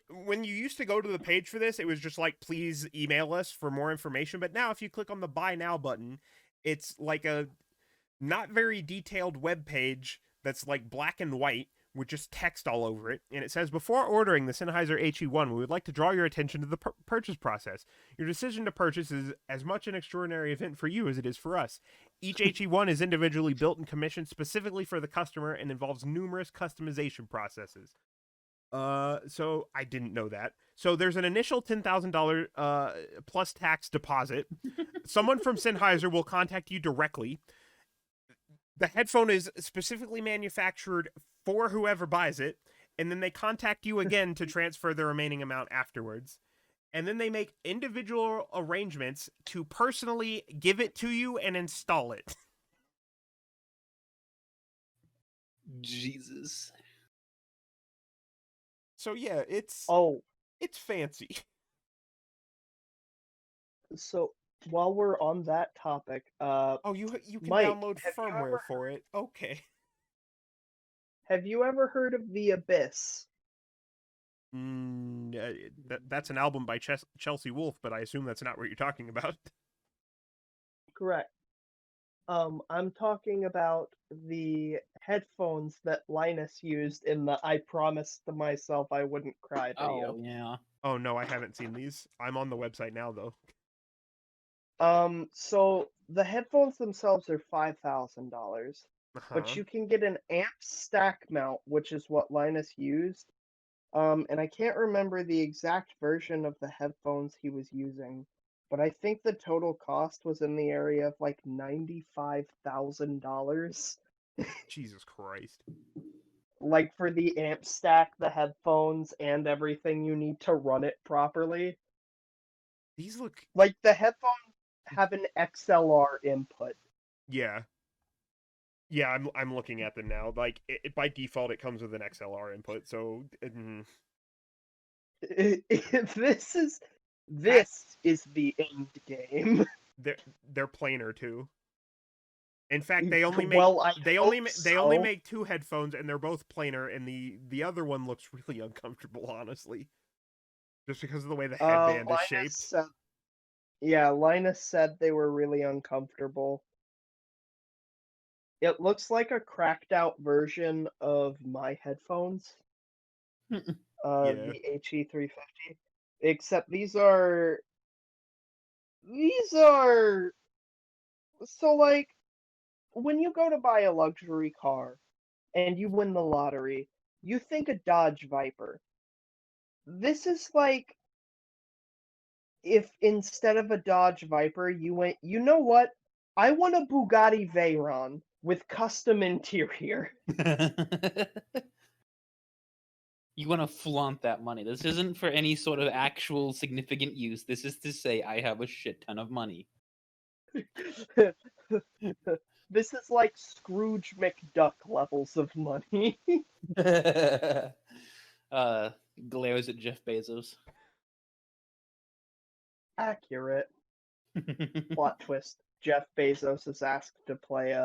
when you used to go to the page for this, it was just like, please email us for more information. But now if you click on the buy now button, it's like a not very detailed web page that's like black and white with just text all over it. And it says, before ordering the Sennheiser HE1, we would like to draw your attention to the purchase process. Your decision to purchase is as much an extraordinary event for you as it is for us. Each HE1 is individually built and commissioned specifically for the customer and involves numerous customization processes. So I didn't know that. So there's an initial $10,000 plus tax deposit. Someone from Sennheiser will contact you directly. The headphone is specifically manufactured for whoever buys it, and then they contact you again to transfer the remaining amount afterwards. And then they make individual arrangements to personally give it to you and install it. Jesus. So yeah, it's fancy. So while we're on that topic, Oh, you can Mike, download firmware for it. Okay. have you ever heard of The Abyss? That's an album by Chelsea Wolfe, but I assume that's not what you're talking about. Correct. I'm talking about the headphones that Linus used in the I promised myself I wouldn't cry video. Oh yeah. Oh no, I haven't seen these. I'm on the website now though. So the headphones themselves are $5,000, but Uh-huh. you can get an amp stack mount, which is what Linus used. And I can't remember the exact version of the headphones he was using, but I think the total cost was in the area of like $95,000. Jesus Christ. Like for the amp stack, the headphones, and everything you need to run it properly. These look Like the headphones have an XLR input. yeah. Yeah, I'm looking at them now. Like by default it comes with an XLR input. So This is the end game. they're planar too. In fact, they only make Well, I they hope only so. make two headphones and they're both planar and the other one looks really uncomfortable honestly. Just because of the way the headband is shaped. Linus said they were really uncomfortable. It looks like a cracked out version of my headphones, Yeah. the HE350. Except these are so like when you go to buy a luxury car and you win the lottery, you think a Dodge Viper. This is like if instead of a Dodge Viper, you went, you know what? I want a Bugatti Veyron with custom interior. You want to flaunt that money. This isn't for any sort of actual significant use. This is to say I have a shit ton of money. This is like Scrooge McDuck levels of money. Glares at Jeff Bezos. Accurate. Plot twist. Jeff Bezos is asked to play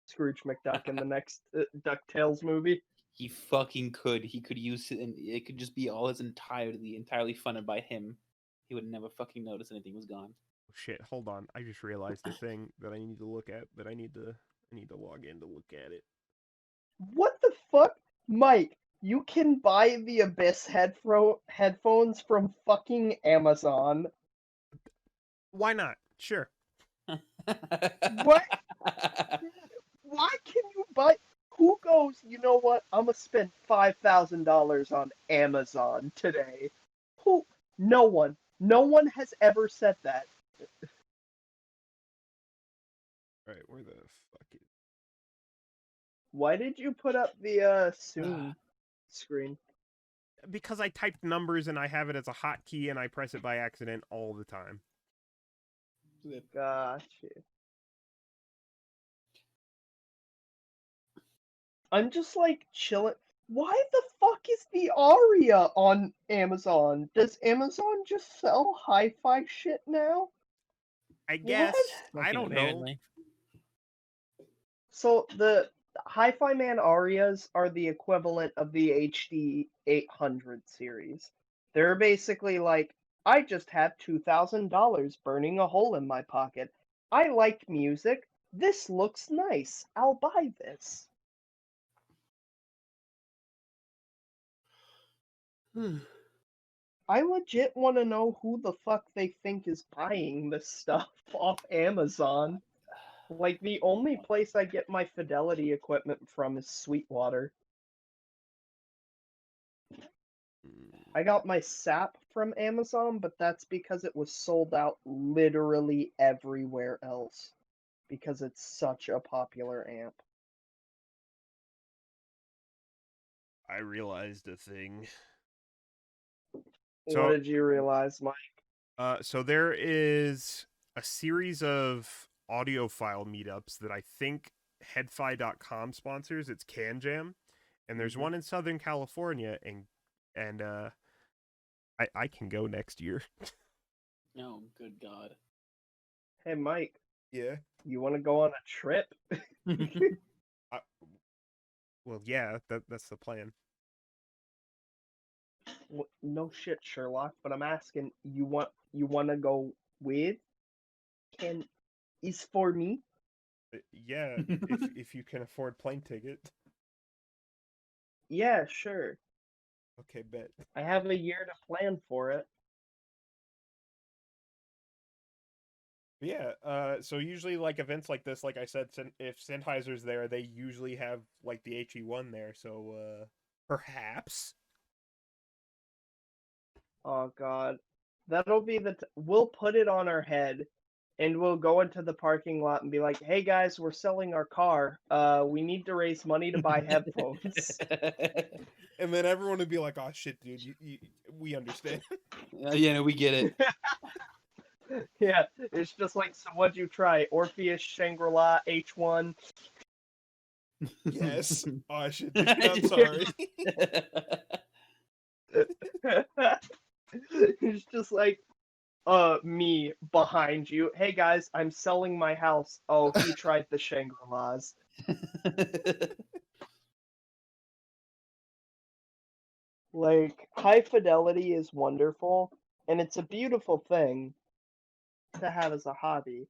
Scrooge McDuck in the next DuckTales movie. He fucking could. He could use it, and it could just be all his entirely funded by him. He would never fucking notice anything was gone. Oh, shit, hold on. I just realized a thing that I need to look at that I need to log in to look at it. What the fuck? Mike, you can buy the Abyss headphones from fucking Amazon. Why not? Sure. What? Why can you buy? Who goes, you know what? I'm gonna spend $5,000 on Amazon today. Who? No one. No one has ever said that. Alright, where the fuck is Why did you put up the soon screen? because I typed numbers and I have it as a hotkey and I press it by accident all the time. Gotcha. I'm just like chilling. Why the fuck is the Aria on Amazon? Does Amazon just sell hi-fi shit now? I guess. I Fucking don't know. apparently. So the Hi-Fi Man Arias are the equivalent of the HD 800 series. They're basically like, I just have $2,000 burning a hole in my pocket. I like music. This looks nice. I'll buy this. I legit want to know who the fuck they think is buying this stuff off Amazon. Like, the only place I get my Fidelity equipment from is Sweetwater. I got my SAP from Amazon, but that's because it was sold out literally everywhere else. Because it's such a popular amp. I realized a thing. What So did you realize, Mike? so there is a series of audiophile meetups that I think headfi.com sponsors. It's Can Jam, and there's one in Southern California, and I can go next year. Oh, good God. Hey, Mike, Yeah. you want to go on a trip? Well, yeah, that's the plan. No shit, Sherlock, but I'm asking, you want to go with? Is for me? Yeah, if you can afford plane ticket. Yeah, sure. Okay, bet. I have a year to plan for it. Yeah, so usually like events like this, like I said, if Sennheiser's there, they usually have like the HE1 there, so perhaps. Oh God, that'll be we'll put it on our head, and we'll go into the parking lot and be like, "Hey guys, we're selling our car. We need to raise money to buy headphones." And then everyone would be like, "Oh shit, dude, we understand." Yeah, no, we get it. Yeah, it's just like, so what'd you try? Orpheus, Shangri-La, H1. Yes. Oh shit, dude, I'm sorry. It's just like, me behind you. Hey guys, I'm selling my house. Oh, he tried the Shangri-Las. Like, high fidelity is wonderful, and it's a beautiful thing to have as a hobby.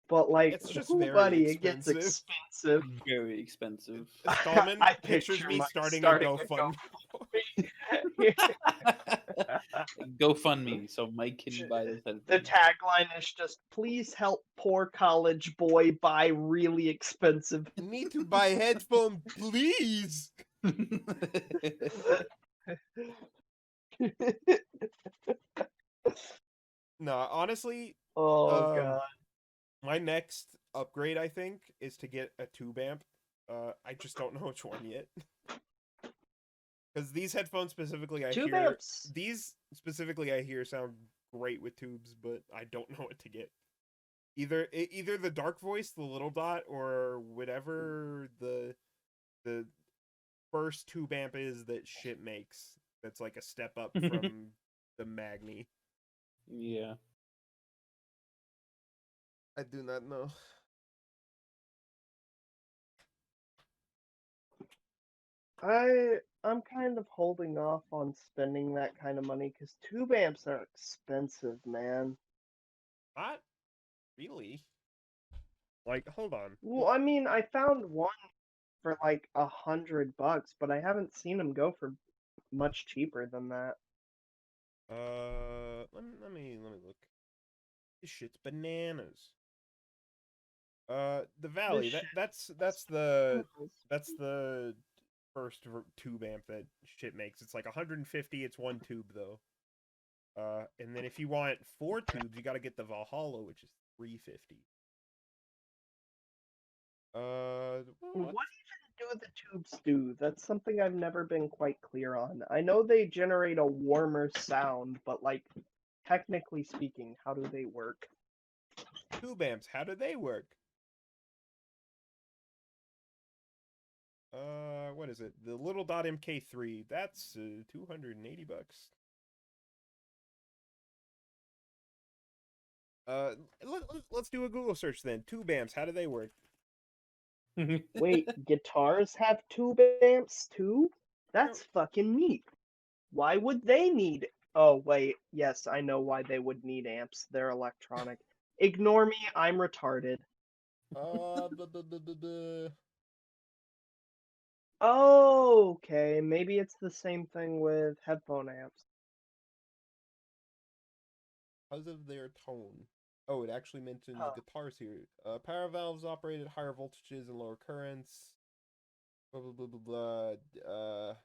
But like, It's just ooh, very buddy, it gets expensive. expensive. Very expensive. Stallman I pictures picture me Mike starting a starting a GoFundMe. GoFundMe so Mike can buy those The headphones. tagline is just, please help poor college boy buy really expensive. I need to buy headphones, please. No, honestly, Oh God. my next upgrade, I think, is to get a tube amp. I just don't know which one yet. Because these headphones specifically, Tube amps. these specifically I hear sound great with tubes, but I don't know what to get. Either the dark voice, the little dot, or whatever the first tube amp is that shit makes. That's like a step up from the Magni. Yeah. I do not know. I'm kind of holding off on spending that kind of money because tube amps are expensive, man. Not really. Like, hold on. Well, I mean, I found one for like $100, but I haven't seen them go for much cheaper than that. Let me look. This shit's bananas. The Valley. That's the first tube amp that shit makes. It's like 150. It's one tube though. And then if you want 4 tubes, you got to get the Valhalla, which is 350. What even do the tubes do? That's something I've never been quite clear on. I know they generate a warmer sound, but like, technically speaking, how do they work? Tube amps, how do they work? What is it? The little dot MK3. That's $280. Let's do a Google search then. Tube amps, how do they work? Wait, guitars have tube amps too? That's fucking neat. Why would they need? Oh, wait, yes, I know why they would need amps. They're electronic. Ignore me, I'm retarded. Blah, blah, blah, blah, blah. Oh, okay, maybe it's the same thing with headphone amps. Because of their tone. Oh, it actually mentions Huh. guitars here. Power valves operate at higher voltages and lower currents. Blah blah blah blah blah.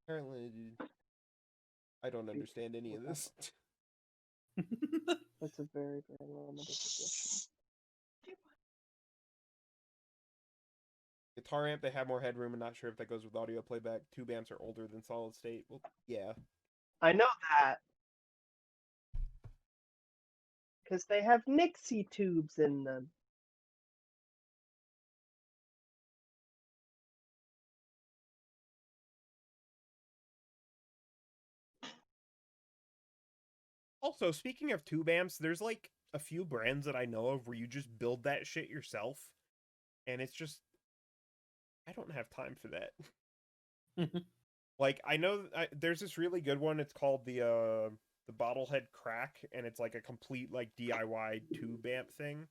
Apparently, I don't understand any of this. That's a very, very limited edition. Guitar amp, they have more headroom. I'm not sure if that goes with audio playback. Tube amps are older than solid state. Well, yeah. I know that. Because they have Nixie tubes in them. Also, speaking of tube amps, there's like a few brands that I know of where you just build that shit yourself. And it's just, I don't have time for that. Like, I know there's this really good one. It's called the Bottlehead Crack, and it's like a complete like DIY tube amp thing.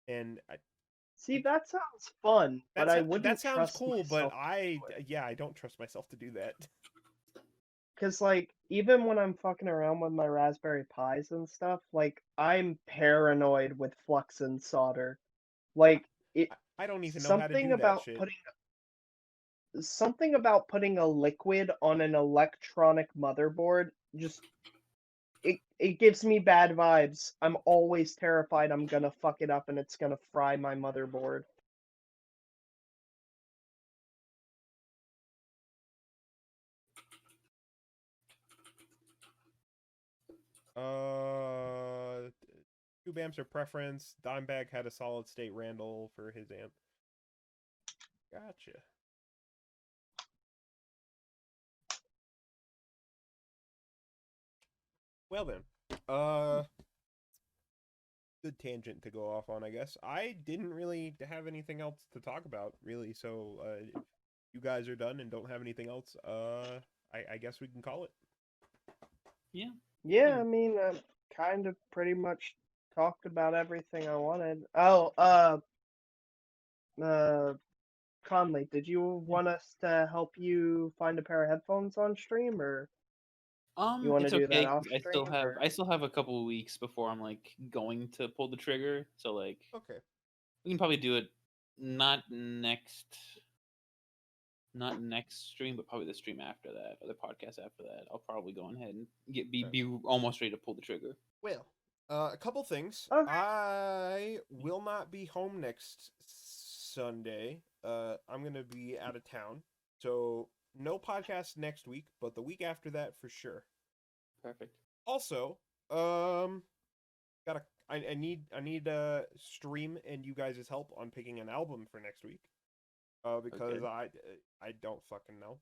And See, that sounds fun, but I wouldn't that sounds trust cool, but myself to do it. I don't trust myself to do that. Cause like even when I'm fucking around with my Raspberry Pis and stuff, like I'm paranoid with flux and solder. Like it I don't even know how to do that shit. Something about putting a liquid on an electronic motherboard just it gives me bad vibes. I'm always terrified I'm gonna fuck it up and it's gonna fry my motherboard. Tube amps are preference. Dimebag had a solid state Randall for his amp. Gotcha. Well then, good tangent to go off on, I guess. I didn't really have anything else to talk about, really. So, if you guys are done and don't have anything else, I guess we can call it. Yeah. Yeah, I mean, I kind of pretty much talked about everything I wanted. Oh, Conley, did you want us to help you find a pair of headphones on stream, or you want to It's do that okay. off 'Cause stream? Or... I still have a couple of weeks before I'm like going to pull the trigger. So like Okay. we can probably do it not next stream, but probably the stream after that, or the podcast after that. I'll probably go ahead and be almost ready to pull the trigger. Well, a couple things. Okay. I will not be home next Sunday. I'm gonna be out of town, so no podcast next week, but the week after that for sure. Perfect. Also, I need stream and you guys' help on picking an album for next week. Because Okay. I don't fucking know.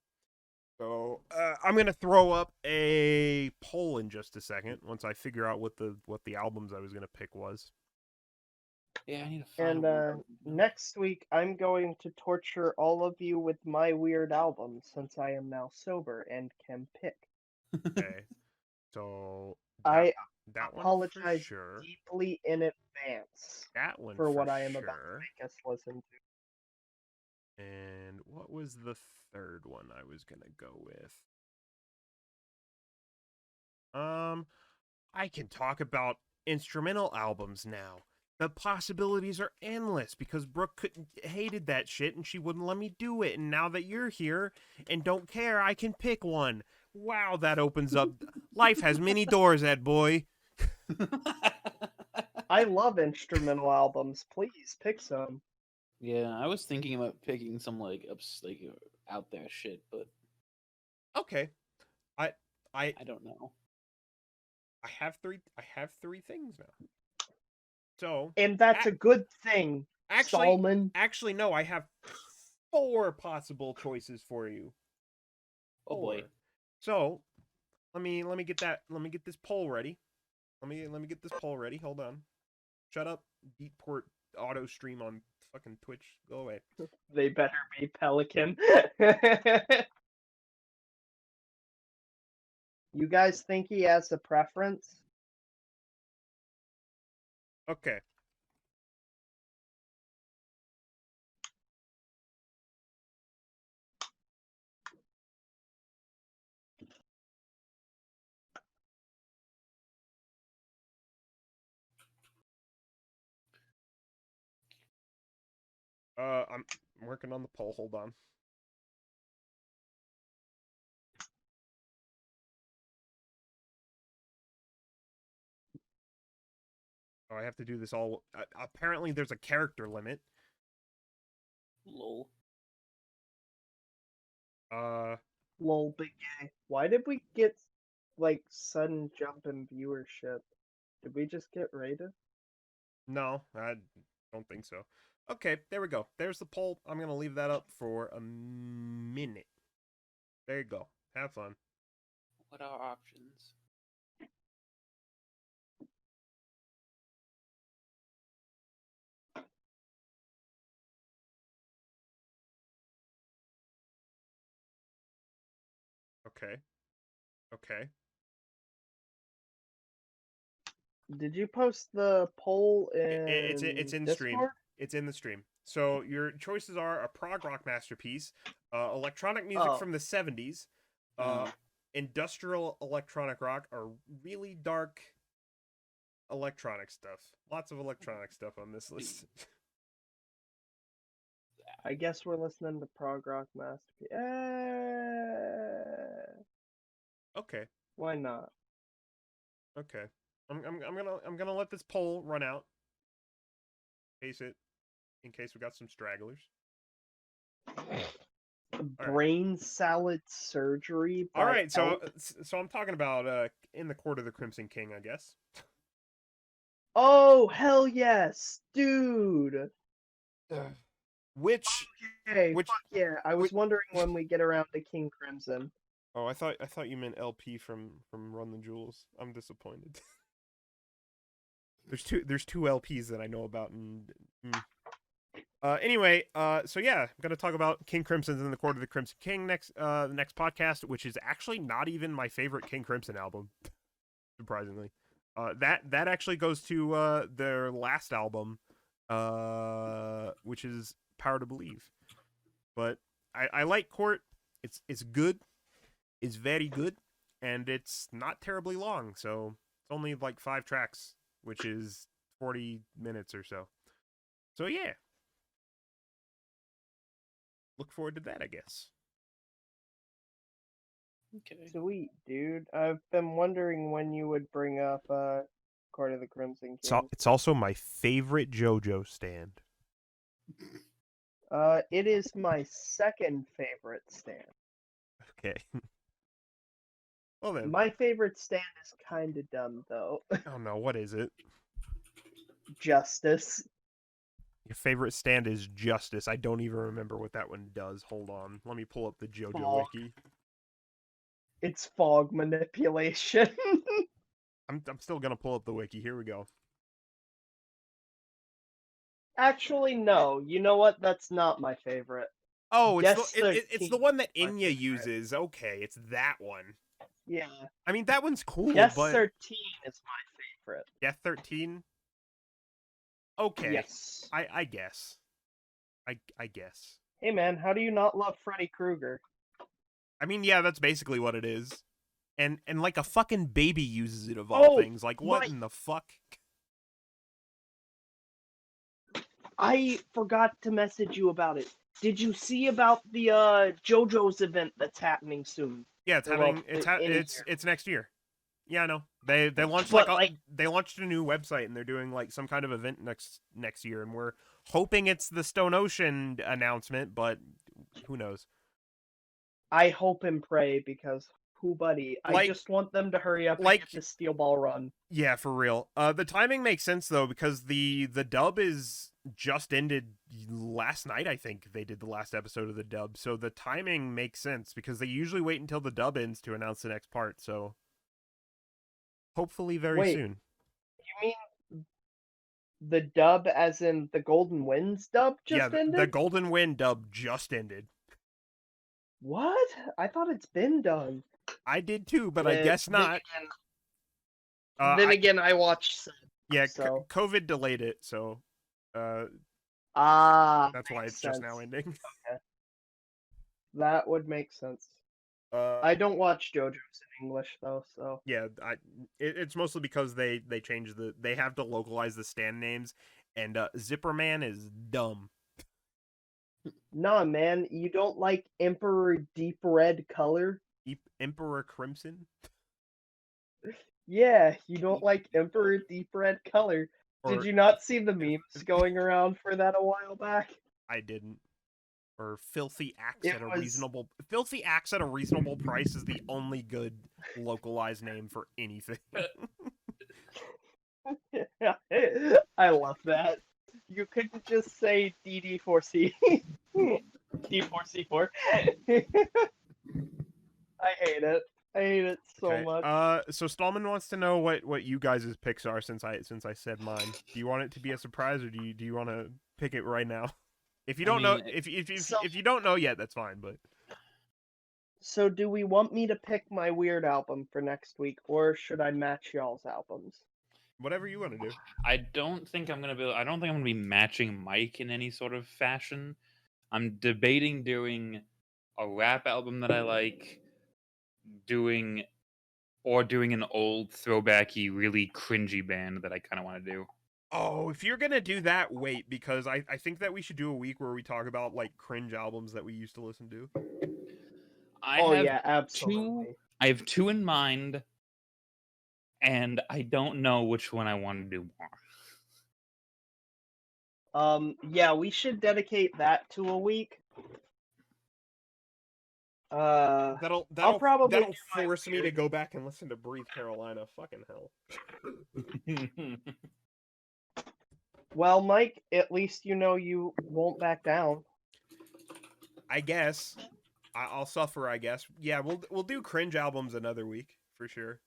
So I'm gonna throw up a poll in just a second once I figure out what the albums I was gonna pick was. Yeah, I need to find And one. next week, I'm going to torture all of you with my weird albums since I am now sober and can pick. Okay, so I that one for apologize sure. deeply in advance That one for for what I am about to sure. make us listen to. And what was the third one I was gonna go with? I can talk about instrumental albums now. The possibilities are endless because Brooke hated that shit and she wouldn't let me do it. And now that you're here and don't care, I can pick one. Wow, that opens up. Life has many doors, Ed boy. I love instrumental albums. Please pick some. Yeah, I was thinking about picking some like out there shit, but Okay, I I don't know. I have three things now. So And that's a good thing, Stallman. actually, no. I have 4 possible choices for you. Oh boy. So let me get this poll ready. Let me get this poll ready. Hold on. Shut up. Beatport auto stream on fucking Twitch. Go away. They better be Pelican. You guys think he has a preference? Okay. I'm working on the poll. Hold on. Oh, I have to do this all. Apparently, there's a character limit. Lol. Lol, big gay. Why did we get like sudden jump in viewership? Did we just get rated? No, I don't think so. Okay, there we go. There's the poll. I'm gonna leave that up for a minute. There you go. Have fun. What are options? Okay. Okay. Did you post the poll in It's in stream. Discord? It's in the stream. So your choices are a prog rock masterpiece, electronic music Oh. from the 70s, industrial electronic rock, or really dark electronic stuff. Lots of electronic stuff on this list. I guess we're listening to prog rock masterpiece. Okay. Why not? Okay. I'm gonna let this poll run out. In case we got some stragglers. Brain salad surgery. All by right, so Elf- so I'm talking about In the Court of the Crimson King, I guess. Oh hell yes, dude. Which Hey, Which- fuck yeah. I was wondering when we get around to King Crimson. I thought you meant LP from Run the Jewels. I'm disappointed. There's two LPs that I know about, and anyway, so yeah, I'm gonna talk about King Crimson's In the Court of the Crimson King next the next podcast, which is actually not even my favorite King Crimson album, surprisingly. That actually goes to their last album, which is Power to Believe. But I like Court. It's good. It's very good, and it's not terribly long, so it's only like 5 tracks, which is 40 minutes or so. So yeah. Look forward to that, I guess. Okay. Sweet, dude. I've been wondering when you would bring up Court of the Crimson King. It's also my favorite JoJo stand. It is my second favorite stand. Okay. Well then. My favorite stand is kind of dumb though. Oh no, what is it? Justice. Your favorite stand is Justice. I don't even remember what that one does. Hold on. Let me pull up the JoJo Fog. wiki. It's fog manipulation. I'm still gonna pull up the wiki. Here we go. Actually, no. You know what? That's not my favorite. Oh, it's Yes, it's the one that my Inya favorite. uses. Okay, it's that one. Yeah. I mean, that one's cool, Yes, but 13 is my favorite. Death 13. Okay, Yes. I guess. I guess. Hey man, how do you not love Freddy Krueger? I mean, yeah, that's basically what it is. And like a fucking baby uses it of all Oh, things. Like what right. in the fuck? I forgot to message you about it. Did you see about the JoJo's event that's happening soon? Yeah, it's Or, having well, in a year. it's next year. Yeah, I know. They launched But, they launched a new website, and they're doing like some kind of event next year, and we're hoping it's the Stone Ocean announcement, but who knows? I hope and pray because who buddy, I Like- just want them to hurry up like- and get the Steel Ball run. Yeah, for real. The timing makes sense though, because the dub is just ended last night. I think they did the last episode of the dub, so the timing makes sense because they usually wait until the dub ends to announce the next part. So hopefully very Wait. soon. You mean the dub as in the Golden Winds dub just yeah, ended? the Golden Wind dub just ended. What? I thought it's been done. I did too, but I guess not. Then again, I watched some. Yeah, so. COVID delayed it, so that's why Makes it's just now sense. ending. That would make sense. I don't watch JoJo's in English though, so. Yeah, it's mostly because they changed they have to localize the stand names, and Zipperman is dumb. Nah, man, you don't like Emperor Deep Red color? Emperor Crimson? Yeah, you don't like Emperor Deep Red color. Did you not see the memes going around for that a while back? I didn't. Or Filthy Axe It at a was- reasonable Filthy Axe at a reasonable price is the only good localized name for anything. I love that. You couldn't just say DD4C. D4C4. I hate it. I hate it so Okay, much. so Stallman wants to know what you guys' picks are since I said mine. Do you want it to be a surprise, or do you want to pick it right now? If you don't know, if you don't know yet, that's fine. But So do we want me to pick my weird album for next week, or should I match y'all's albums? Whatever you want to do. I don't think I'm gonna be matching Mike in any sort of fashion. I'm debating doing a rap album that I like, doing an old throwbacky, really cringy band that I kind of want to do. Oh, if you're gonna do that, wait, because I think that we should do a week where we talk about like cringe albums that we used to listen to. I Oh have yeah, two. absolutely. I have two in mind, and I don't know which one I want to do more. Yeah, we should dedicate that to a week. That'll I'll probably that'll do my force me to weird. go back and listen to Breathe Carolina. Fucking hell. Well, Mike, at least you know you won't back down. I guess I'll suffer. I guess. Yeah, we'll do cringe albums another week for sure.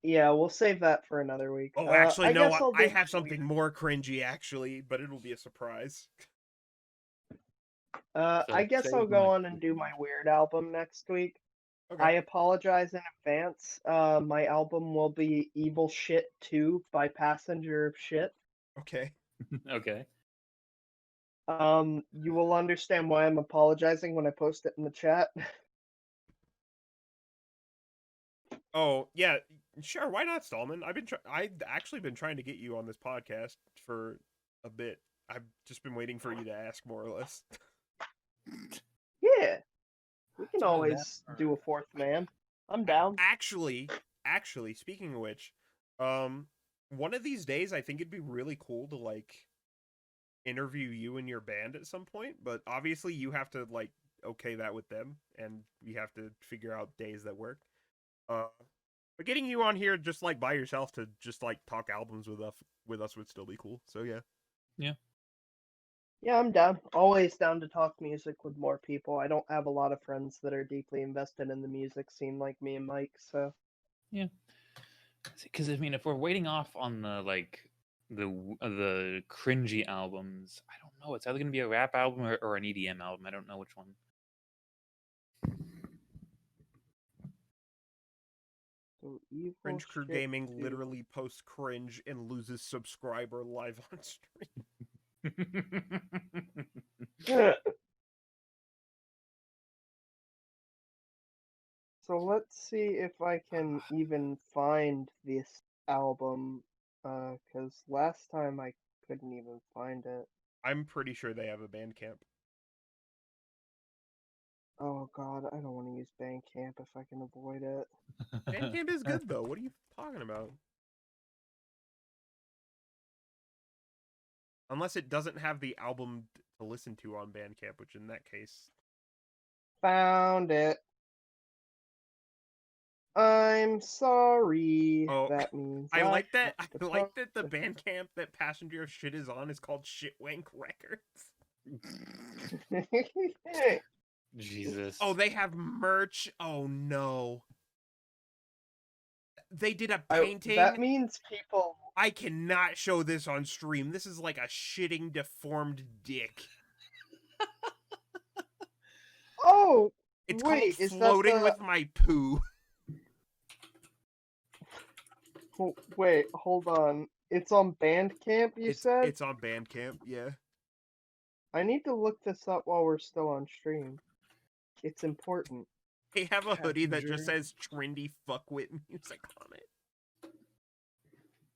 Yeah, we'll save that for another week. Oh, actually, I no. guess I'll I do have my something weird. more cringy, actually, but it'll be a surprise. I guess save I'll go my on and do my weird album next week. Okay. I apologize in advance. My album will be Evil Shit 2 by Passenger of Shit. Okay. Okay. You will understand why I'm apologizing when I post it in the chat. Oh yeah, sure. Why not, Stallman? I've actually been trying to get you on this podcast for a bit. I've just been waiting for you to ask, more or less. Yeah, we can Do always that. do a fourth man. I'm down. Actually, speaking of which, one of these days I think it'd be really cool to like interview you and your band at some point. But obviously, you have to like okay that with them, and we have to figure out days that work. But getting you on here just like by yourself to just like talk albums with us would still be cool. So yeah. Yeah, I'm down. Always down to talk music with more people. I don't have a lot of friends that are deeply invested in the music scene like me and Mike, so. Yeah. Because I mean, if we're waiting off on the cringy albums, I don't know. It's either gonna be a rap album or an EDM album. I don't know which one. So Evil Cringe Crew Shit Gaming 2. literally posts cringe and loses subscriber live on stream. So let's see if I can even find this album, because last time I couldn't even find it. I'm pretty sure they have a Bandcamp. Oh god, I don't want to use Bandcamp if I can avoid it. Bandcamp is good though. What are you talking about? Unless it doesn't have the album to listen to on Bandcamp, which in that case. Found it. I'm sorry. Oh, That means I like that. have I to like talk that the to- Bandcamp that Passenger of Shit is on is called Shitwank Records. Jesus. Oh, they have merch. Oh no. They did a painting. That means people. I cannot show this on stream. This is like a shitting deformed dick. Oh, It's wait, called is Floating that the... with My Poo. Oh, wait, hold on. It's on Bandcamp, you said? It's on Bandcamp, yeah. I need to look this up while we're still on stream. It's important. They have a hoodie that just Passenger. says trendy fuckwit music on it.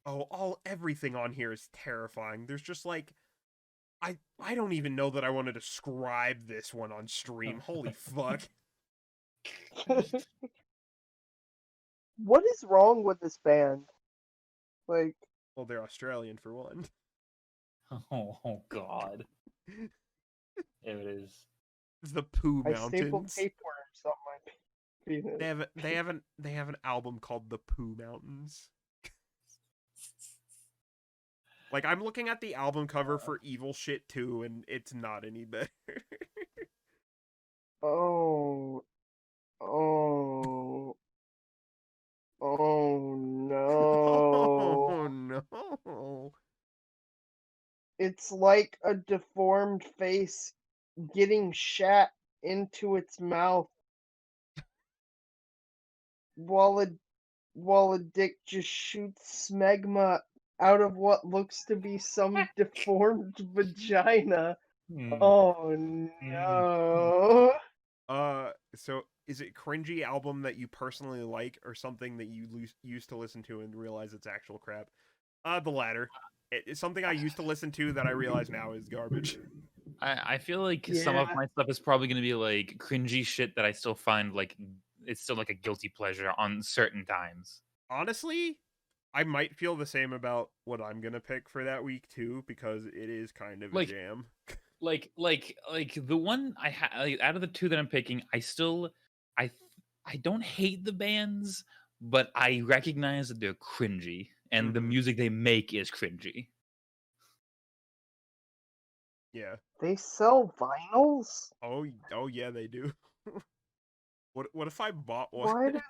Oh, everything on here is terrifying. There's just like I don't even know that I want to describe this one on stream. Holy fuck. What is wrong with this band? Like, Well, they're Australian for one. Oh God. There it is. The Poo I stapled Mountains. tapeworms on my penis. They have an album called The Poo Mountains. Like, I'm looking at the album cover for Evil Shit 2, and it's not any better. Oh. Oh. Oh Oh, no. no. It's like a deformed face getting shat into its mouth while a while a dick just shoots smegma out of what looks to be some deformed vagina. Oh no. So is it cringy album that you personally like, or something that you used to listen to and realize it's actual crap? The latter. It's something I used to listen to that I realize now is garbage. I feel like some of Yeah. my stuff is probably going to be like cringy shit that I still find like it's still like a guilty pleasure on certain times. Honestly, I might feel the same about what I'm gonna pick for that week too, because it is kind of a Like- jam. Like the one like, out of the two that I'm picking, I I don't hate the bands, but I recognize that they're cringy and the Mhm. music they make is cringy. Yeah. They sell vinyls? Oh yeah, they do. What if I bought one? Why did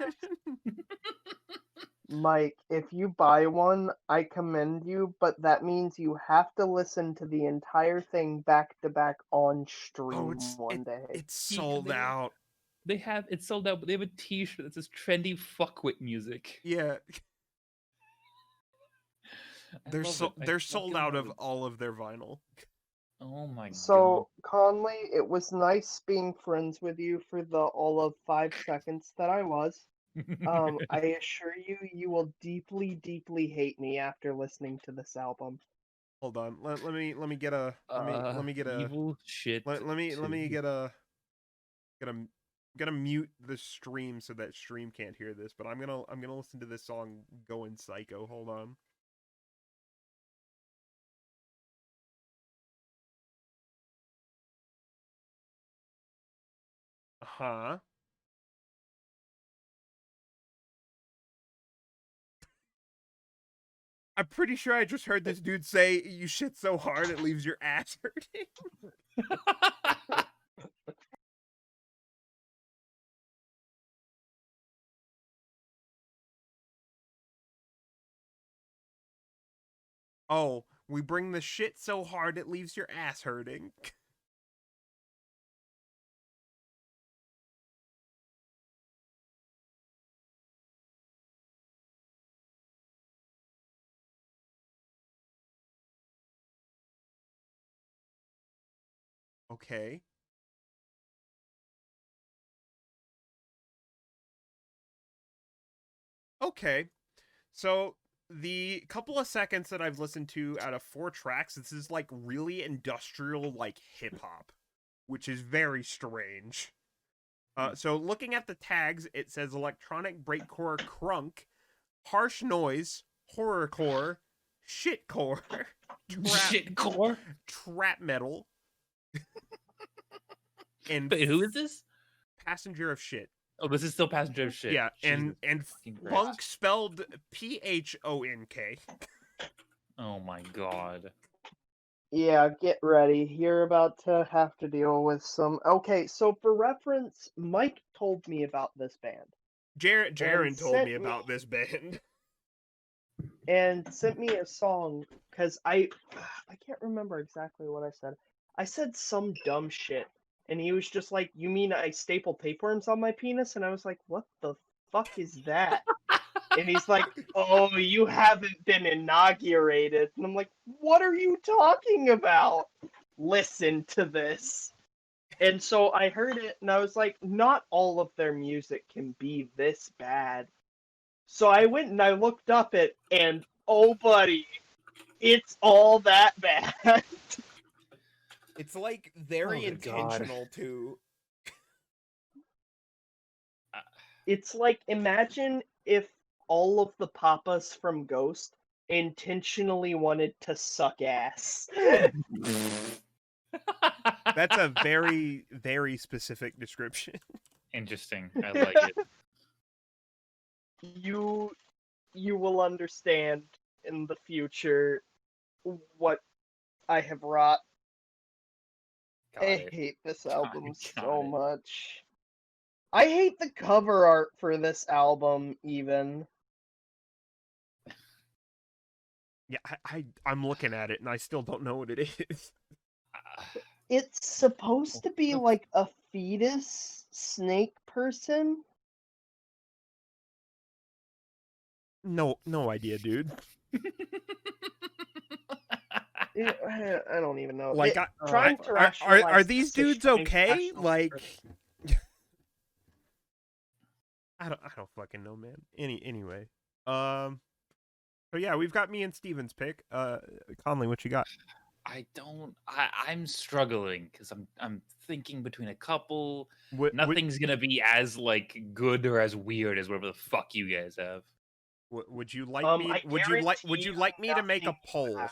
Mike, if you buy one, I commend you, but that means you have to listen to the entire thing back to back on stream one day. it's sold out. They have it's sold out, but they have a T-shirt that says "trendy fuckwit music." Yeah, I they're love it. I they're sold fucking out love of it. all of their vinyl. Oh my So, Conley, it was nice being friends with you for the all of 5 seconds that I was. god. I assure you, you will deeply, deeply hate me after listening to this album. Hold on. Let me get a let me get a evil shit. let me too. get a gonna mute the stream so that stream can't hear this, but I'm gonna listen to this song Going Psycho. Hold on. Huh? I'm pretty sure I just heard this dude say you shit so hard it leaves your ass hurting. Oh, we bring the shit so hard it leaves your ass hurting. Okay. Okay. So the couple of seconds that I've listened to out of 4 tracks, this is like really industrial, like hip hop, which is very strange. So looking at the tags, it says electronic breakcore crunk, harsh noise, horrorcore, shitcore, Shitcore. trap metal, and Wait, who is this? passenger of shit. Oh, this is still Passenger of Shit. Yeah, Jesus and fucking Christ. funk spelled PHONK. Oh my god. Yeah, get ready. You're about to have to deal with some. Okay, so for reference, Mike told me about this band Jaren told sent me about this band. and sent me a song because I can't remember exactly what I said. I said some dumb shit, and he was just like, "You mean I staple tapeworms on my penis?" And I was like, "What the fuck is that?" And he's like, "Oh, you haven't been inaugurated." And I'm like, "What are you talking about?" Listen to this. And so I heard it, and I was like, not all of their music can be this bad. So I went and I looked up it, and oh, buddy, it's all that bad. It's like very Oh, good God. intentional too. It's like, imagine if all of the papas from Ghost intentionally wanted to suck ass. That's a very, very specific description. Interesting. I like it. You will understand in the future what I have wrought. Got I it. hate this Got album it, got so it. much. I hate the cover art for this album even. Yeah, I'm looking at it and I still don't know what it is. It's supposed to be like a fetus snake person. No idea, dude. I don't even know. Like, Trying to are rationalize these this is dudes trying to okay? rationalize Like, this. I don't fucking know, man. Anyway, so yeah, we've got me and Steven's pick. Conley, what you got? I'm struggling because I'm thinking between a couple. Nothing's Nothing's gonna be as like good or as weird as whatever the fuck you guys have. Would you like me? I Would you like me to make a guarantee poll?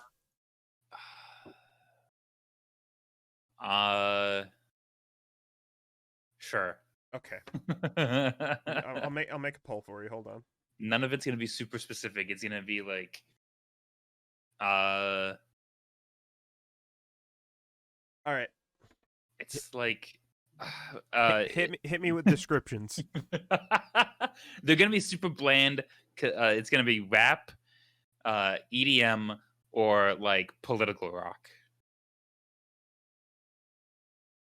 Sure. Okay, I'll make a poll for you. Hold on. None of it's gonna be super specific. It's gonna be like, All right. it's like, hit me with descriptions. they're gonna be super bland. It's gonna be rap, EDM, or like political rock.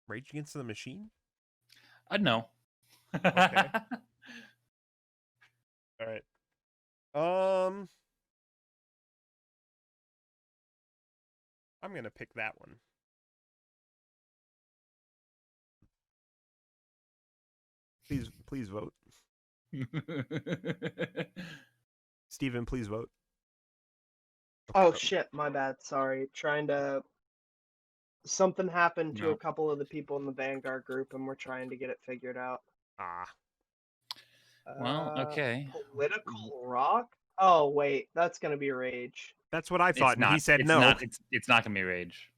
Rage Against the Machine. No. Okay. All right. I'm gonna pick that one. Please vote. Steven, please vote. Oh shit, my bad. Sorry. Something happened to No. a couple of the people in the Vanguard group, and we're trying to get it figured out. Well, okay. Political rock? Oh wait, that's gonna be Rage. That's what I thought, It's not. and he said it's no. Not, it's not gonna be Rage.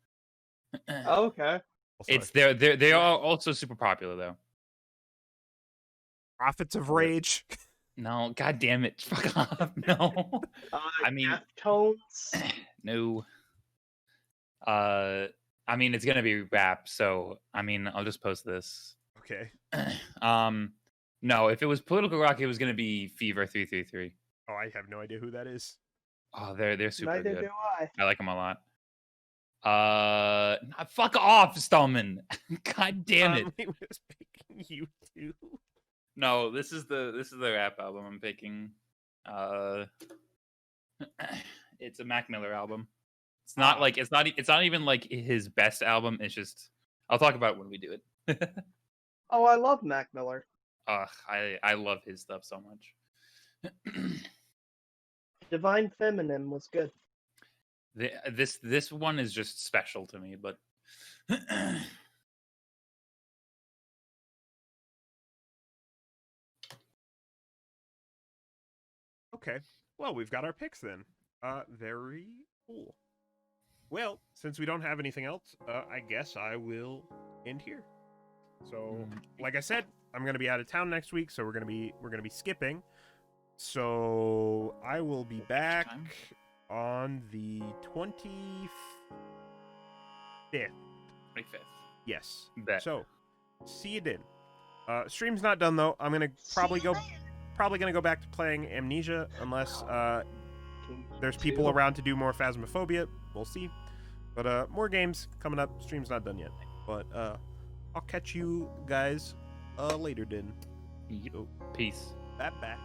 Oh, okay. It's they are also super popular though. Prophets of Rage. No, god damn it, fuck off. No, I mean, Deftones. no. I mean, it's gonna be rap, so I mean, I'll just post this. Okay. No, if it was political rock, it was gonna be Fever 333. Oh, I have no idea who that is. Oh, they're super Neither good. do I. I like them a lot. Fuck off, Stallman. God damn it. Conley was picking you too. No, this is the rap album I'm picking. It's a Mac Miller album. It's not like it's not even like his best album. It's just I'll talk about it when we do it. Oh, I love Mac Miller. I love his stuff so much. Divine Feminine was good. This one is just special to me, but Okay. Well, we've got our picks then. Very cool. Well, since we don't have anything else, I guess I will end here. So, like I said, I'm gonna be out of town next week, so we're gonna be skipping. So I will be back on the 25th. 25th. Yes. Bet. So, see you then. Stream's not done though. I'm gonna probably go back to playing Amnesia unless there's people around to do more Phasmophobia. We'll see. But more games coming up. Stream's not done yet. But I'll catch you guys later then. Peace. Bye bye.